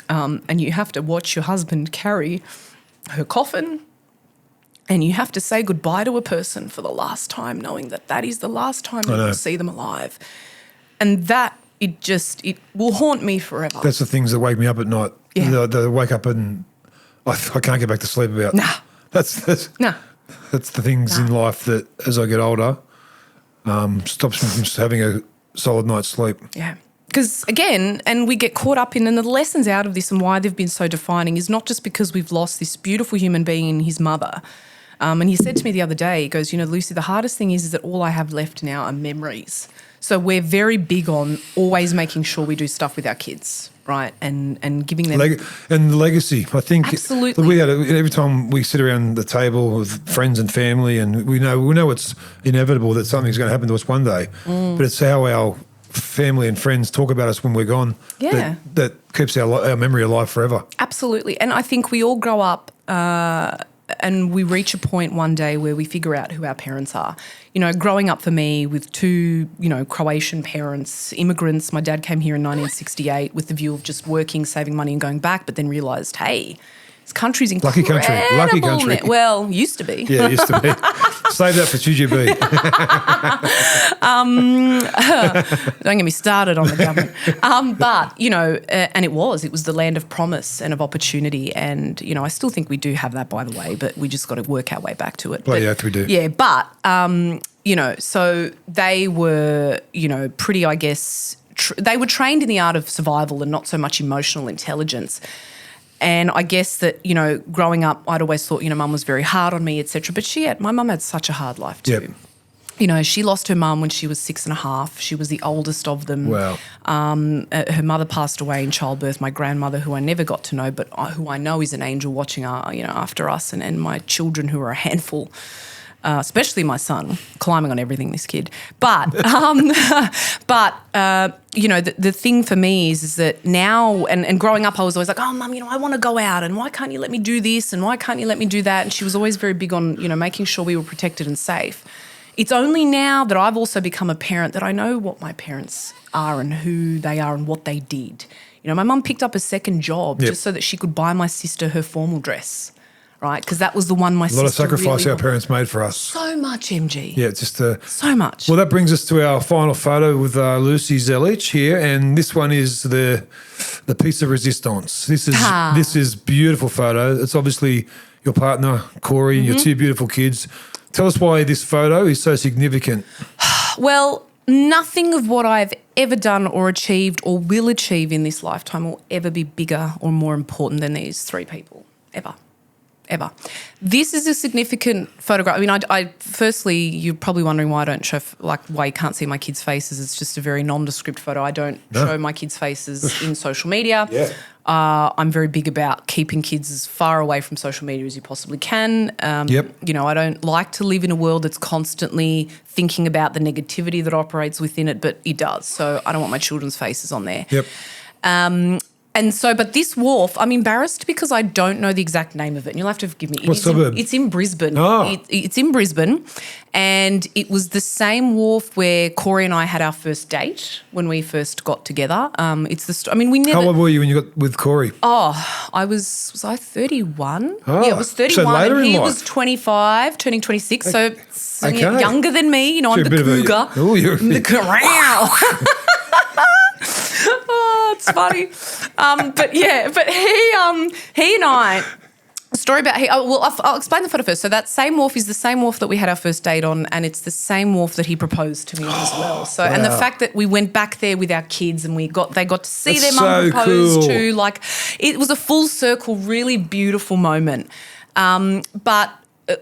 And you have to watch your husband carry her coffin and you have to say goodbye to a person for the last time, knowing that is the last time you will see them alive. And that, it will haunt me forever. That's the things that wake me up at night. Yeah. They wake up and I can't get back to sleep about. Nah. That's the things in life that, as I get older, stops me from having a solid night's sleep. Yeah. Because, again, and we get caught up in, and the lessons out of this and why they've been so defining is not just because we've lost this beautiful human being in his mother. And he said to me the other day, he goes, Lucy, the hardest thing is that all I have left now are memories. So we're very big on always making sure we do stuff with our kids, right, and giving them... and the legacy, I think. Absolutely. Every time we sit around the table with friends and family and we know it's inevitable that something's going to happen to us one day, but it's how our family and friends talk about us when we're gone that keeps our memory alive forever. Absolutely. And I think we all grow up and we reach a point one day where we figure out who our parents are. Growing up for me with two, Croatian parents, immigrants, my dad came here in 1968 with the view of just working, saving money and going back, but then realised, hey, this country's incredible. Lucky country. Well, used to be. Yeah, used to be. Save that for 2GB. Don't get me started on the government. But, and it was the land of promise and of opportunity. And, I still think we do have that, by the way, but we just got to work our way back to it. Well, yeah, we do. Yeah, but So they were, pretty, I guess, they were trained in the art of survival and not so much emotional intelligence. And I guess that, growing up, I'd always thought, Mum was very hard on me, etc. But my mum had such a hard life too. Yep. She lost her mum when she was 6.5. She was the oldest of them. Wow. Her mother passed away in childbirth. My grandmother, who I never got to know, but who I know is an angel watching, after us, and my children, who are a handful. Especially my son, climbing on everything, this kid. But, the thing for me is that now, and growing up, I was always like, oh, Mum, I want to go out, and why can't you let me do this, and why can't you let me do that? And she was always very big on, making sure we were protected and safe. It's only now that I've also become a parent that I know what my parents are and who they are and what they did. My mum picked up a second job just so that she could buy my sister her formal dress. Right, because that was the one my sister. A lot of sacrifice really our parents made for us. So much, MG. Yeah, just so much. Well, that brings us to our final photo with Lucy Zelić here, and this one is the piece of resistance. This is beautiful photo. It's obviously your partner Corey, and your two beautiful kids. Tell us why this photo is so significant. Well, nothing of what I've ever done or achieved or will achieve in this lifetime will ever be bigger or more important than these three people, ever. This is a significant photograph. I mean, I firstly, you're probably wondering why I don't show, why you can't see my kids' faces. It's just a very nondescript photo. I don't show my kids' faces in social media. Yeah. I'm very big about keeping kids as far away from social media as you possibly can. I don't like to live in a world that's constantly thinking about the negativity that operates within it, but it does. So I don't want my children's faces on there. Yep. But this wharf, I'm embarrassed because I don't know the exact name of it, and you'll have to forgive me. What suburb? It's in Brisbane. Oh. It's in Brisbane, and it was the same wharf where Corey and I had our first date when we first got together. We never. How old were you when you got with Corey? Oh, was I 31? Oh, yeah, I was 31, so later and he in life. was 25, turning 26. So Okay. younger than me. I'm the cougar. You're the corral. Oh, it's funny. But he and I, a story about I'll explain the photo first. So that same wharf is the same wharf that we had our first date on, and it's the same wharf that he proposed to me on as well. So and the fact that we went back there with our kids and they got to see their mum propose too, it was a full circle, really beautiful moment. But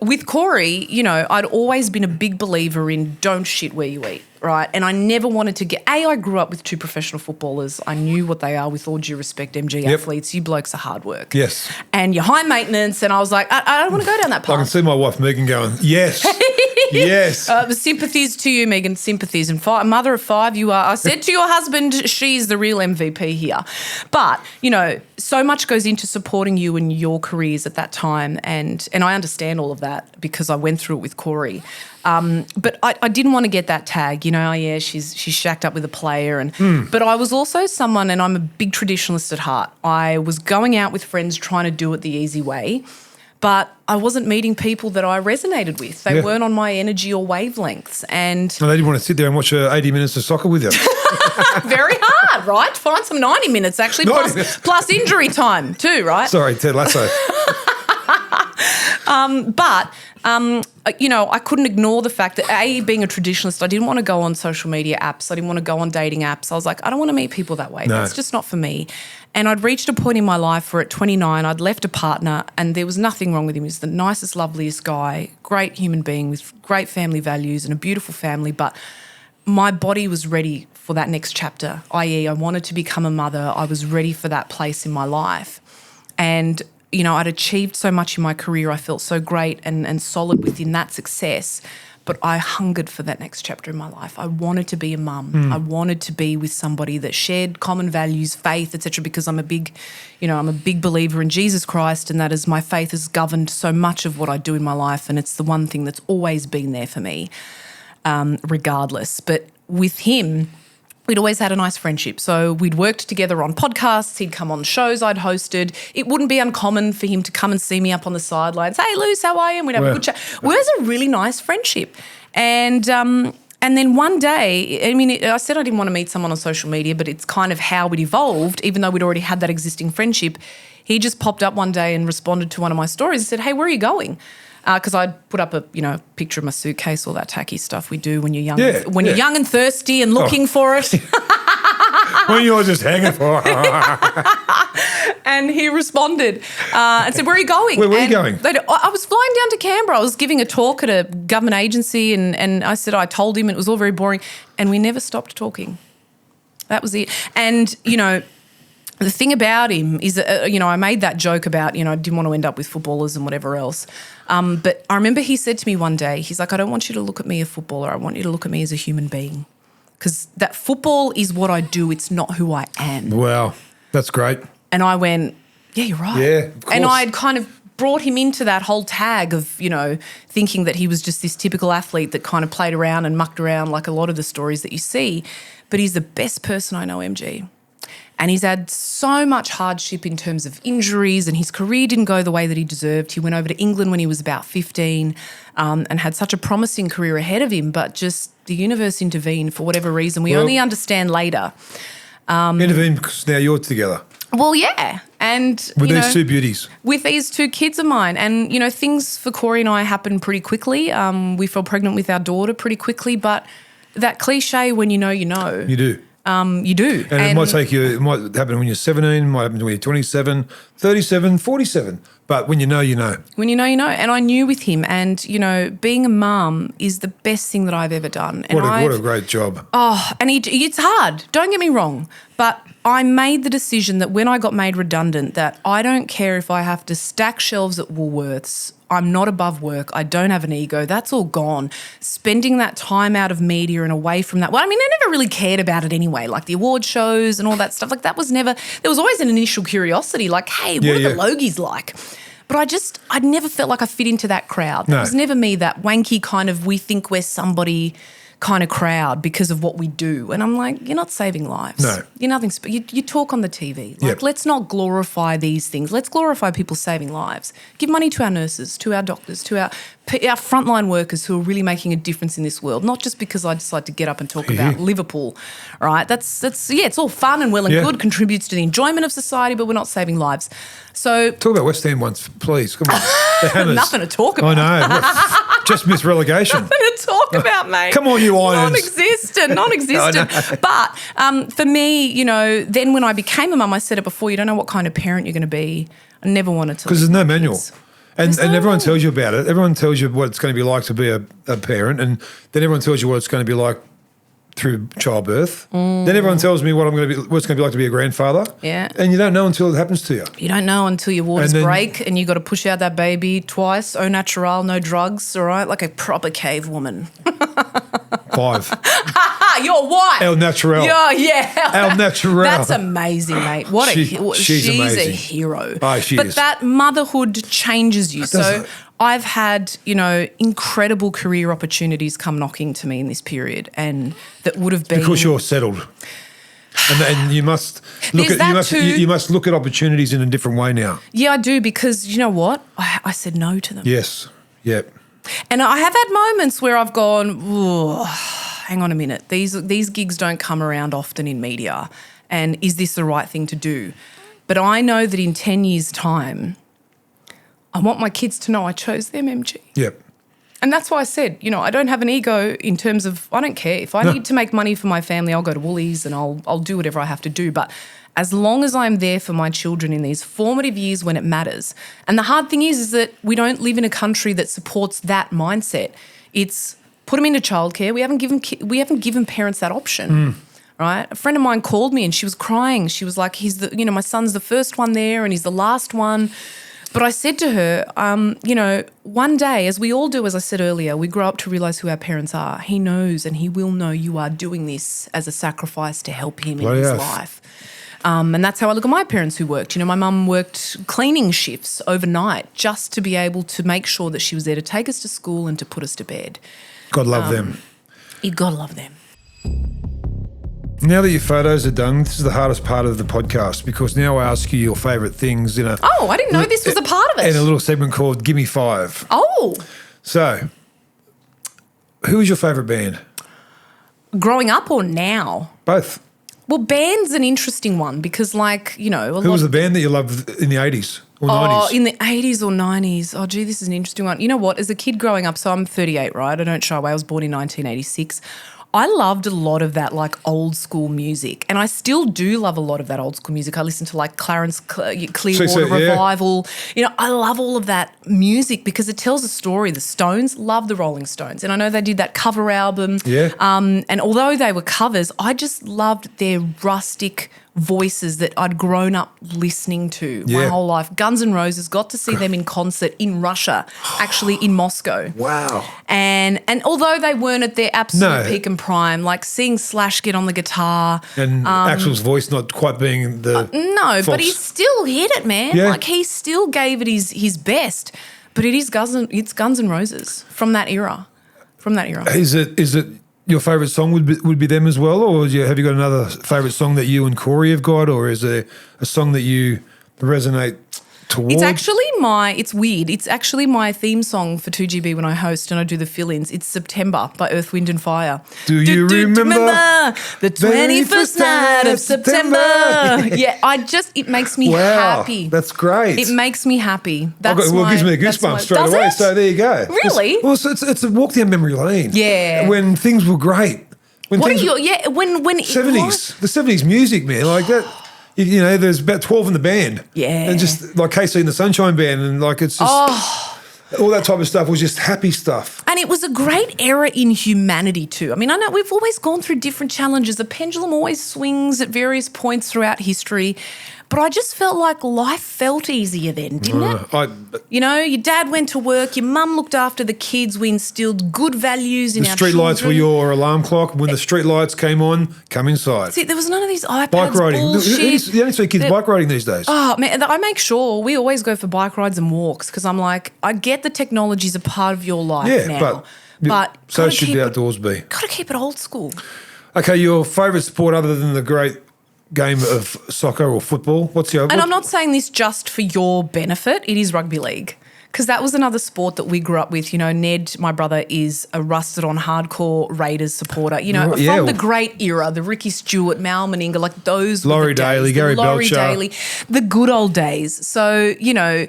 with Corey, I'd always been a big believer in don't shit where you eat, right? And I never wanted to I grew up with two professional footballers. I knew what they are, with all due respect, MG athletes. You blokes are hard work. Yes. And you're high maintenance, and I was like, I don't want to go down that path. I can see my wife Megan going, yes. Yes. Sympathies to you, Megan, sympathies. And mother of 5, you are. I said to your husband, she's the real MVP here. But, so much goes into supporting you in your careers at that time. And I understand all of that because I went through it with Corey. But I didn't want to get that tag, she's shacked up with a player. But I was also someone, and I'm a big traditionalist at heart. I was going out with friends trying to do it the easy way. But I wasn't meeting people that I resonated with. They weren't on my energy or wavelengths. And they didn't want to sit there and watch 80 minutes of soccer with you. Very hard, right? Find some 90 minutes, actually, plus injury time too, right? Sorry, Ted Lasso. I couldn't ignore the fact that, being a traditionalist, I didn't want to go on social media apps. I didn't want to go on dating apps. I was like, I don't want to meet people that way. No. That's just not for me. And I'd reached a point in my life where at 29, I'd left a partner and there was nothing wrong with him. He was the nicest, loveliest guy, great human being with great family values and a beautiful family. But my body was ready for that next chapter, i.e. I wanted to become a mother. I was ready for that place in my life. And I'd achieved so much in my career. I felt so great and solid within that success. But I hungered for that next chapter in my life. I wanted to be a mum. I wanted to be with somebody that shared common values, faith, etc. Because I'm a big believer in Jesus Christ, and that is my faith has governed so much of what I do in my life, and it's the one thing that's always been there for me, regardless. But with him, we'd always had a nice friendship. So we'd worked together on podcasts. He'd come on shows I'd hosted. It wouldn't be uncommon for him to come and see me up on the sidelines. Hey, Luce, how are you? And we'd have a good chat. It was a really nice friendship. And then one day, I said I didn't want to meet someone on social media, but it's kind of how it evolved, even though we'd already had that existing friendship. He just popped up one day and responded to one of my stories and said, hey, where are you going? because I'd put up a picture of my suitcase, all that tacky stuff we do when you're young, you're young and thirsty and looking for it. When you're just hanging for And he responded and said, "Where are you going?" Where were you going? I was flying down to Canberra. I was giving a talk at a government agency, and I said I told him it was all very boring, and we never stopped talking. That was it. And the thing about him is that, I made that joke about, I didn't want to end up with footballers and whatever else. But I remember he said to me one day, he's like, "I don't want you to look at me as a footballer. I want you to look at me as a human being. Because that football is what I do. It's not who I am." Wow, that's great. And I went, "Yeah, you're right." Yeah, of course. And I had kind of brought him into that whole tag of, thinking that he was just this typical athlete that kind of played around and mucked around like a lot of the stories that you see. But he's the best person I know, MG. And he's had so much hardship in terms of injuries, and his career didn't go the way that he deserved. He went over to England when he was about 15 and had such a promising career ahead of him, but just the universe intervened for whatever reason. We only understand later. Intervened because now you're together. Well, yeah. And with these two beauties. With these two kids of mine. And, things for Corey and I happened pretty quickly. We fell pregnant with our daughter pretty quickly, but that cliche, when you know, you know. You do. You do. And it might happen when you're 17, might happen when you're 27, 37, 47. But when you know, you know. When you know, you know. And I knew with him, and, being a mum is the best thing that I've ever done. And what a great job. Oh, and it's hard. Don't get me wrong. But I made the decision that when I got made redundant, that I don't care if I have to stack shelves at Woolworths. I'm not above work. I don't have an ego. That's all gone. Spending that time out of media and away from that. Well, I mean, I never really cared about it anyway, like the award shows and all that stuff. Like that was never, there was always an initial curiosity, like, hey, what are the Logies like? But I'd never felt like I fit into that crowd. That was never me, that wanky kind of we think we're somebody kind of crowd because of what we do. And I'm like, you're not saving lives. No. You're nothing. You talk on the TV. Like, let's not glorify these things. Let's glorify people saving lives. Give money to our nurses, to our doctors, to our frontline workers who are really making a difference in this world, not just because I decide to get up and talk about Liverpool, right? That's it's all fun and well and good, contributes to the enjoyment of society, but we're not saving lives. So talk about West Ham once, please. Come on. The Hammers. Nothing to talk about. I know. Just missed relegation. Nothing to talk about, mate. Come on, you Irons. Non-existent. But for me, then when I became a mum, I said it before, you don't know what kind of parent you're going to be. I never wanted to. Because there's no manual. And everyone tells you about it. Everyone tells you what it's going to be like to be a parent, and then everyone tells you what it's going to be like through childbirth. Then everyone tells me what it's going to be like to be a grandfather. Yeah. And you don't know until it happens to you. You don't know until your waters break and you got to push out that baby twice, au natural, no drugs, all right? Like a proper cave woman. 5. Your wife. El natural. Yeah. El natural. That's amazing, mate. She's amazing. a hero. Oh, she is. But that motherhood changes you. So I've had, incredible career opportunities come knocking to me in this period, and that would have been because you're settled. And you must look you must look at opportunities in a different way now. Yeah, I do, because you know what? I said no to them. Yes. Yep. And I have had moments where I've gone, hang on a minute, these gigs don't come around often in media, and is this the right thing to do? But I know that in 10 years' time, I want my kids to know I chose them, MG. Yep. And that's why I said, I don't have an ego in terms of, I don't care. If I need to make money for my family, I'll go to Woolies and I'll do whatever I have to do. But as long as I'm there for my children in these formative years when it matters. And the hard thing is that we don't live in a country that supports that mindset. It's put them into childcare. We haven't given parents that option. Right? A friend of mine called me and she was crying. She was like, my son's the first one there and he's the last one. But I said to her, one day, as we all do, as I said earlier, we grow up to realise who our parents are. He knows and he will know you are doing this as a sacrifice to help him in his life. And that's how I look at my parents who worked. My mum worked cleaning shifts overnight just to be able to make sure that she was there to take us to school and to put us to bed. God love them. You've got to love them. Now that your photos are done, this is the hardest part of the podcast, because now I ask you your favourite things in a... Oh, I didn't know this was a part of it. In a little segment called Gimme 5. Oh. So, who is your favourite band? Growing up or now? Both. Well, band's an interesting one because, like, you know, Who was the band that you loved in the 80s or 90s? in the 80s or 90s. Oh, gee, this is an interesting one. You know what? As a kid growing up, so I'm 38, right? I don't shy away. I was born in 1986. I loved a lot of that, like, old school music, and I still do love a lot of that old school music. I listen to, like, Clarence Clearwater Revival. You know, I love all of that music because it tells a story. The Stones, love the Rolling Stones, and I know they did that cover album. Yeah. And although they were covers, I just loved their rustic voices that I'd grown up listening to my whole life. Guns N' Roses, got to see them in concert in Russia, actually in Moscow. Wow. And although they weren't at their absolute peak and prime, like seeing Slash get on the guitar. And Axl's voice not quite being the no, but he still hit it, man. Yeah. Like he still gave it his best. But it's Guns N' Roses from that era. Is it your favourite song would be them as well, or have you got another favourite song that you and Corey have got, or is there a song that you resonate towards? It's weird. It's actually my theme song for 2GB when I host and I do the fill-ins. It's September by Earth, Wind and Fire. Do you remember the 21st night of September? Yeah, it makes me happy. That's great. It makes me happy. It gives me a goosebump straight away. So there you go. Really? It's a walk down memory lane. Yeah. When things were great. When the 70s music, man, like that. You know, there's about 12 in the band. Yeah. And just like KC and the Sunshine Band, and like it's just all that type of stuff was just happy stuff. And it was a great era in humanity too. I mean, I know we've always gone through different challenges. The pendulum always swings at various points throughout history. But I just felt like life felt easier then, didn't it? You know, your dad went to work, your mum looked after the kids, we instilled good values in our children. The street lights were your alarm clock. When the street lights came on, come inside. See, there was none of these iPads, bike riding. bullshit. You only see kids bike riding these days. Oh, man, I make sure we always go for bike rides and walks because I'm like, I get the technology's a part of your life now. But so should the outdoors be. Got to keep it old school. Okay, your favourite sport other than the great game of soccer or football? And I'm not saying this just for your benefit. It is rugby league because that was another sport that we grew up with. You know, Ned, my brother, is a rusted-on hardcore Raiders supporter. You know, from the great era, the Ricky Stewart, Mal Meninga, like those. Laurie Daly, Gary Belcher. Laurie Daly, the good old days. So, you know,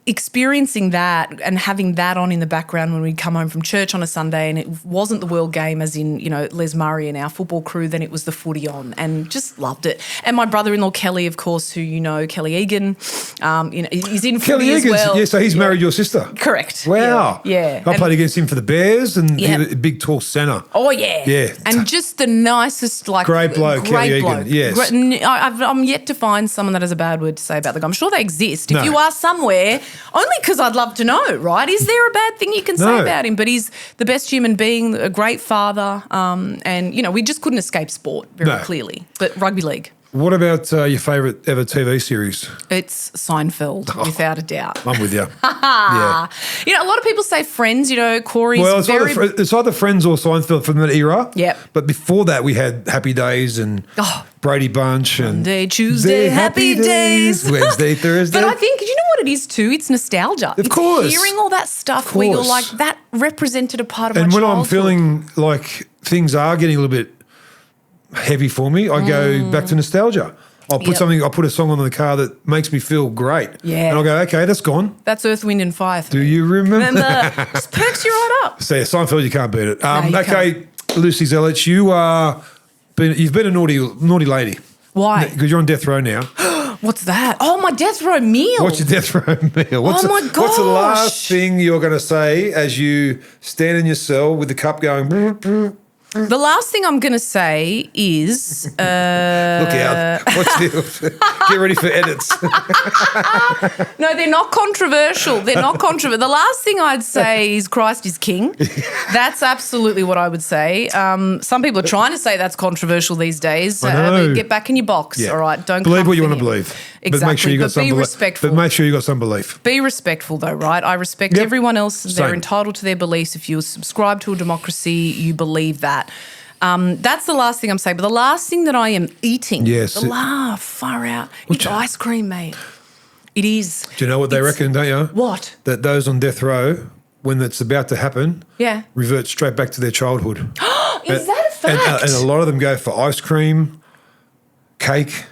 experiencing that and having that on in the background when we'd come home from church on a Sunday and it wasn't the world game as in, you know, Les Murray and our football crew, then it was the footy on and just loved it. And my brother-in-law, Kelly, of course, who you know, Kelly Egan, you know, he's in footy as well. Yeah, so he's married your sister. Correct. Wow. Yeah. I played against him for the Bears and he had a big, tall centre. Oh, yeah. Yeah. And just the nicest, like... Great bloke, Kelly Egan, yes. I'm yet to find someone that has a bad word to say about the guy. I'm sure they exist. If you are somewhere, only because I'd love to know, right? Is there a bad thing you can say about him? But he's the best human being, a great father, and, you know, we just couldn't escape sport very clearly. But rugby league. What about your favourite ever TV series? It's Seinfeld, without a doubt. I'm with you. Yeah. You know, a lot of people say Friends, you know, Corey's it's either Friends or Seinfeld from that era. Yep. But before that, we had Happy Days and Brady Bunch and Monday, Tuesday, Happy Days. Wednesday, Thursday. But I think, you know what it is too? It's nostalgia. Of course. Hearing all that stuff where you're like, that represented a part of my childhood. And when I'm feeling like things are getting a little bit heavy for me, I go back to nostalgia. I'll put a song on in the car that makes me feel great. Yeah. And I'll go, okay, that's gone. That's Earth, Wind and Fire. Do you remember? Just perks you right up. So yeah, Seinfeld, you can't beat it. Okay, can't. Lucy Zelić, you've been a naughty lady. Why? Because you're on death row now. What's that? Oh, my death row meal. What's your death row meal? My gosh. What's the last thing you're going to say as you stand in your cell with the cup going? The last thing I'm going to say is... Look out. Get ready for edits. No, they're not controversial. They're not controversial. The last thing I'd say is Christ is King. That's absolutely what I would say. Some people are trying to say that's controversial these days. But get back in your box, all right? Don't believe what you want to believe. Exactly. But make sure you got some be respectful. But make sure you got some belief. Be respectful though, right? I respect everyone else. They're entitled to their beliefs. If you subscribe to a democracy, you believe that. That's the last thing I'm saying. But the last thing that I am eating, far out, it's ice cream, mate. It is. Do you know what they reckon, don't you? What? That those on death row, when it's about to happen, revert straight back to their childhood. Is that a fact? And a lot of them go for ice cream, cake,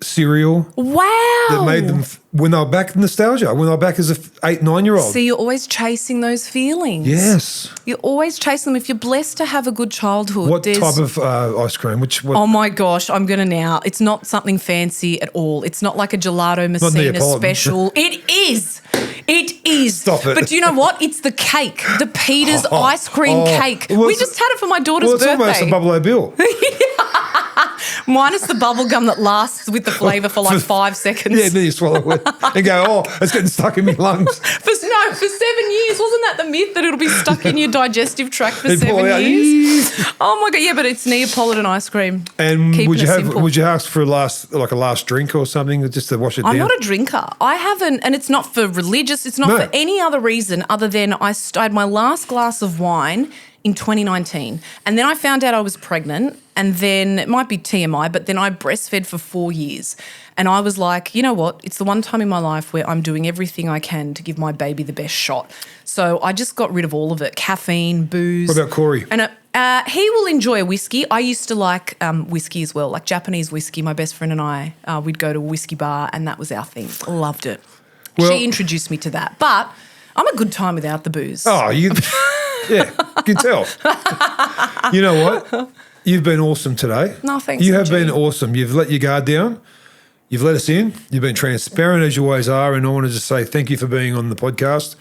cereal. Wow. That made them, when they were back in nostalgia, when they were back as a 8, 9-year-old. So you're always chasing those feelings. Yes. You're always chasing them. If you're blessed to have a good childhood. What type of ice cream? Oh my gosh, I'm going to now. It's not something fancy at all. It's not like a gelato Messina Neapolitan. special. It is. It is. Stop it. But do you know what? It's the cake, the Peter's ice cream cake. Well, we just had it for my daughter's birthday. Well, it's almost a Bubble O Bill. Minus the bubble gum that lasts with the flavour for like 5 seconds. Yeah, then you swallow it and go, oh, it's getting stuck in my lungs. For 7 years. Wasn't that the myth that it'll be stuck in your digestive tract for They 7 pull it out. years? Oh my God, yeah, but it's Neapolitan ice cream. And Keeping would it simple. you ask for a last drink or something just to wash it down? I'm not a drinker. I haven't, and it's not for religious, it's not for any other reason other than I had my last glass of wine in 2019. And then I found out I was pregnant, and then it might be TMI, but then I breastfed for 4 years. And I was like, you know what? It's the one time in my life where I'm doing everything I can to give my baby the best shot. So I just got rid of all of it, caffeine, booze. What about Corey? And he will enjoy a whiskey. I used to like whiskey as well, like Japanese whiskey. My best friend and I, we'd go to a whiskey bar, and that was our thing. Loved it. Well, she introduced me to that. But I'm a good time without the booze. Oh, yeah, you can tell. You know what? You've been awesome today. No, thanks, You have Angie. been awesome. You've let your guard down. You've let us in. You've been transparent as you always are. And I want to just say thank you for being on the podcast.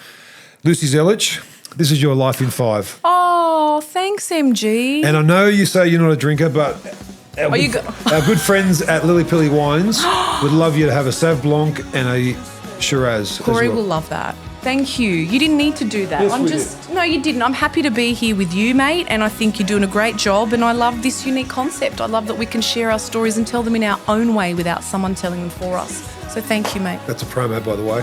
Lucy Zelić, this is your life in 5. Oh, thanks, MG. And I know you say you're not a drinker, but our, you our good friends at Lily Pilly Wines would love you to have a Sauv Blanc and a Shiraz. Corey as well. will love that. Thank you. You didn't need to do that. Yes, we No, you didn't. I'm happy to be here with you, mate, and I think you're doing a great job, and I love this unique concept. I love that we can share our stories and tell them in our own way without someone telling them for us. So thank you, mate. That's a promo, by the way.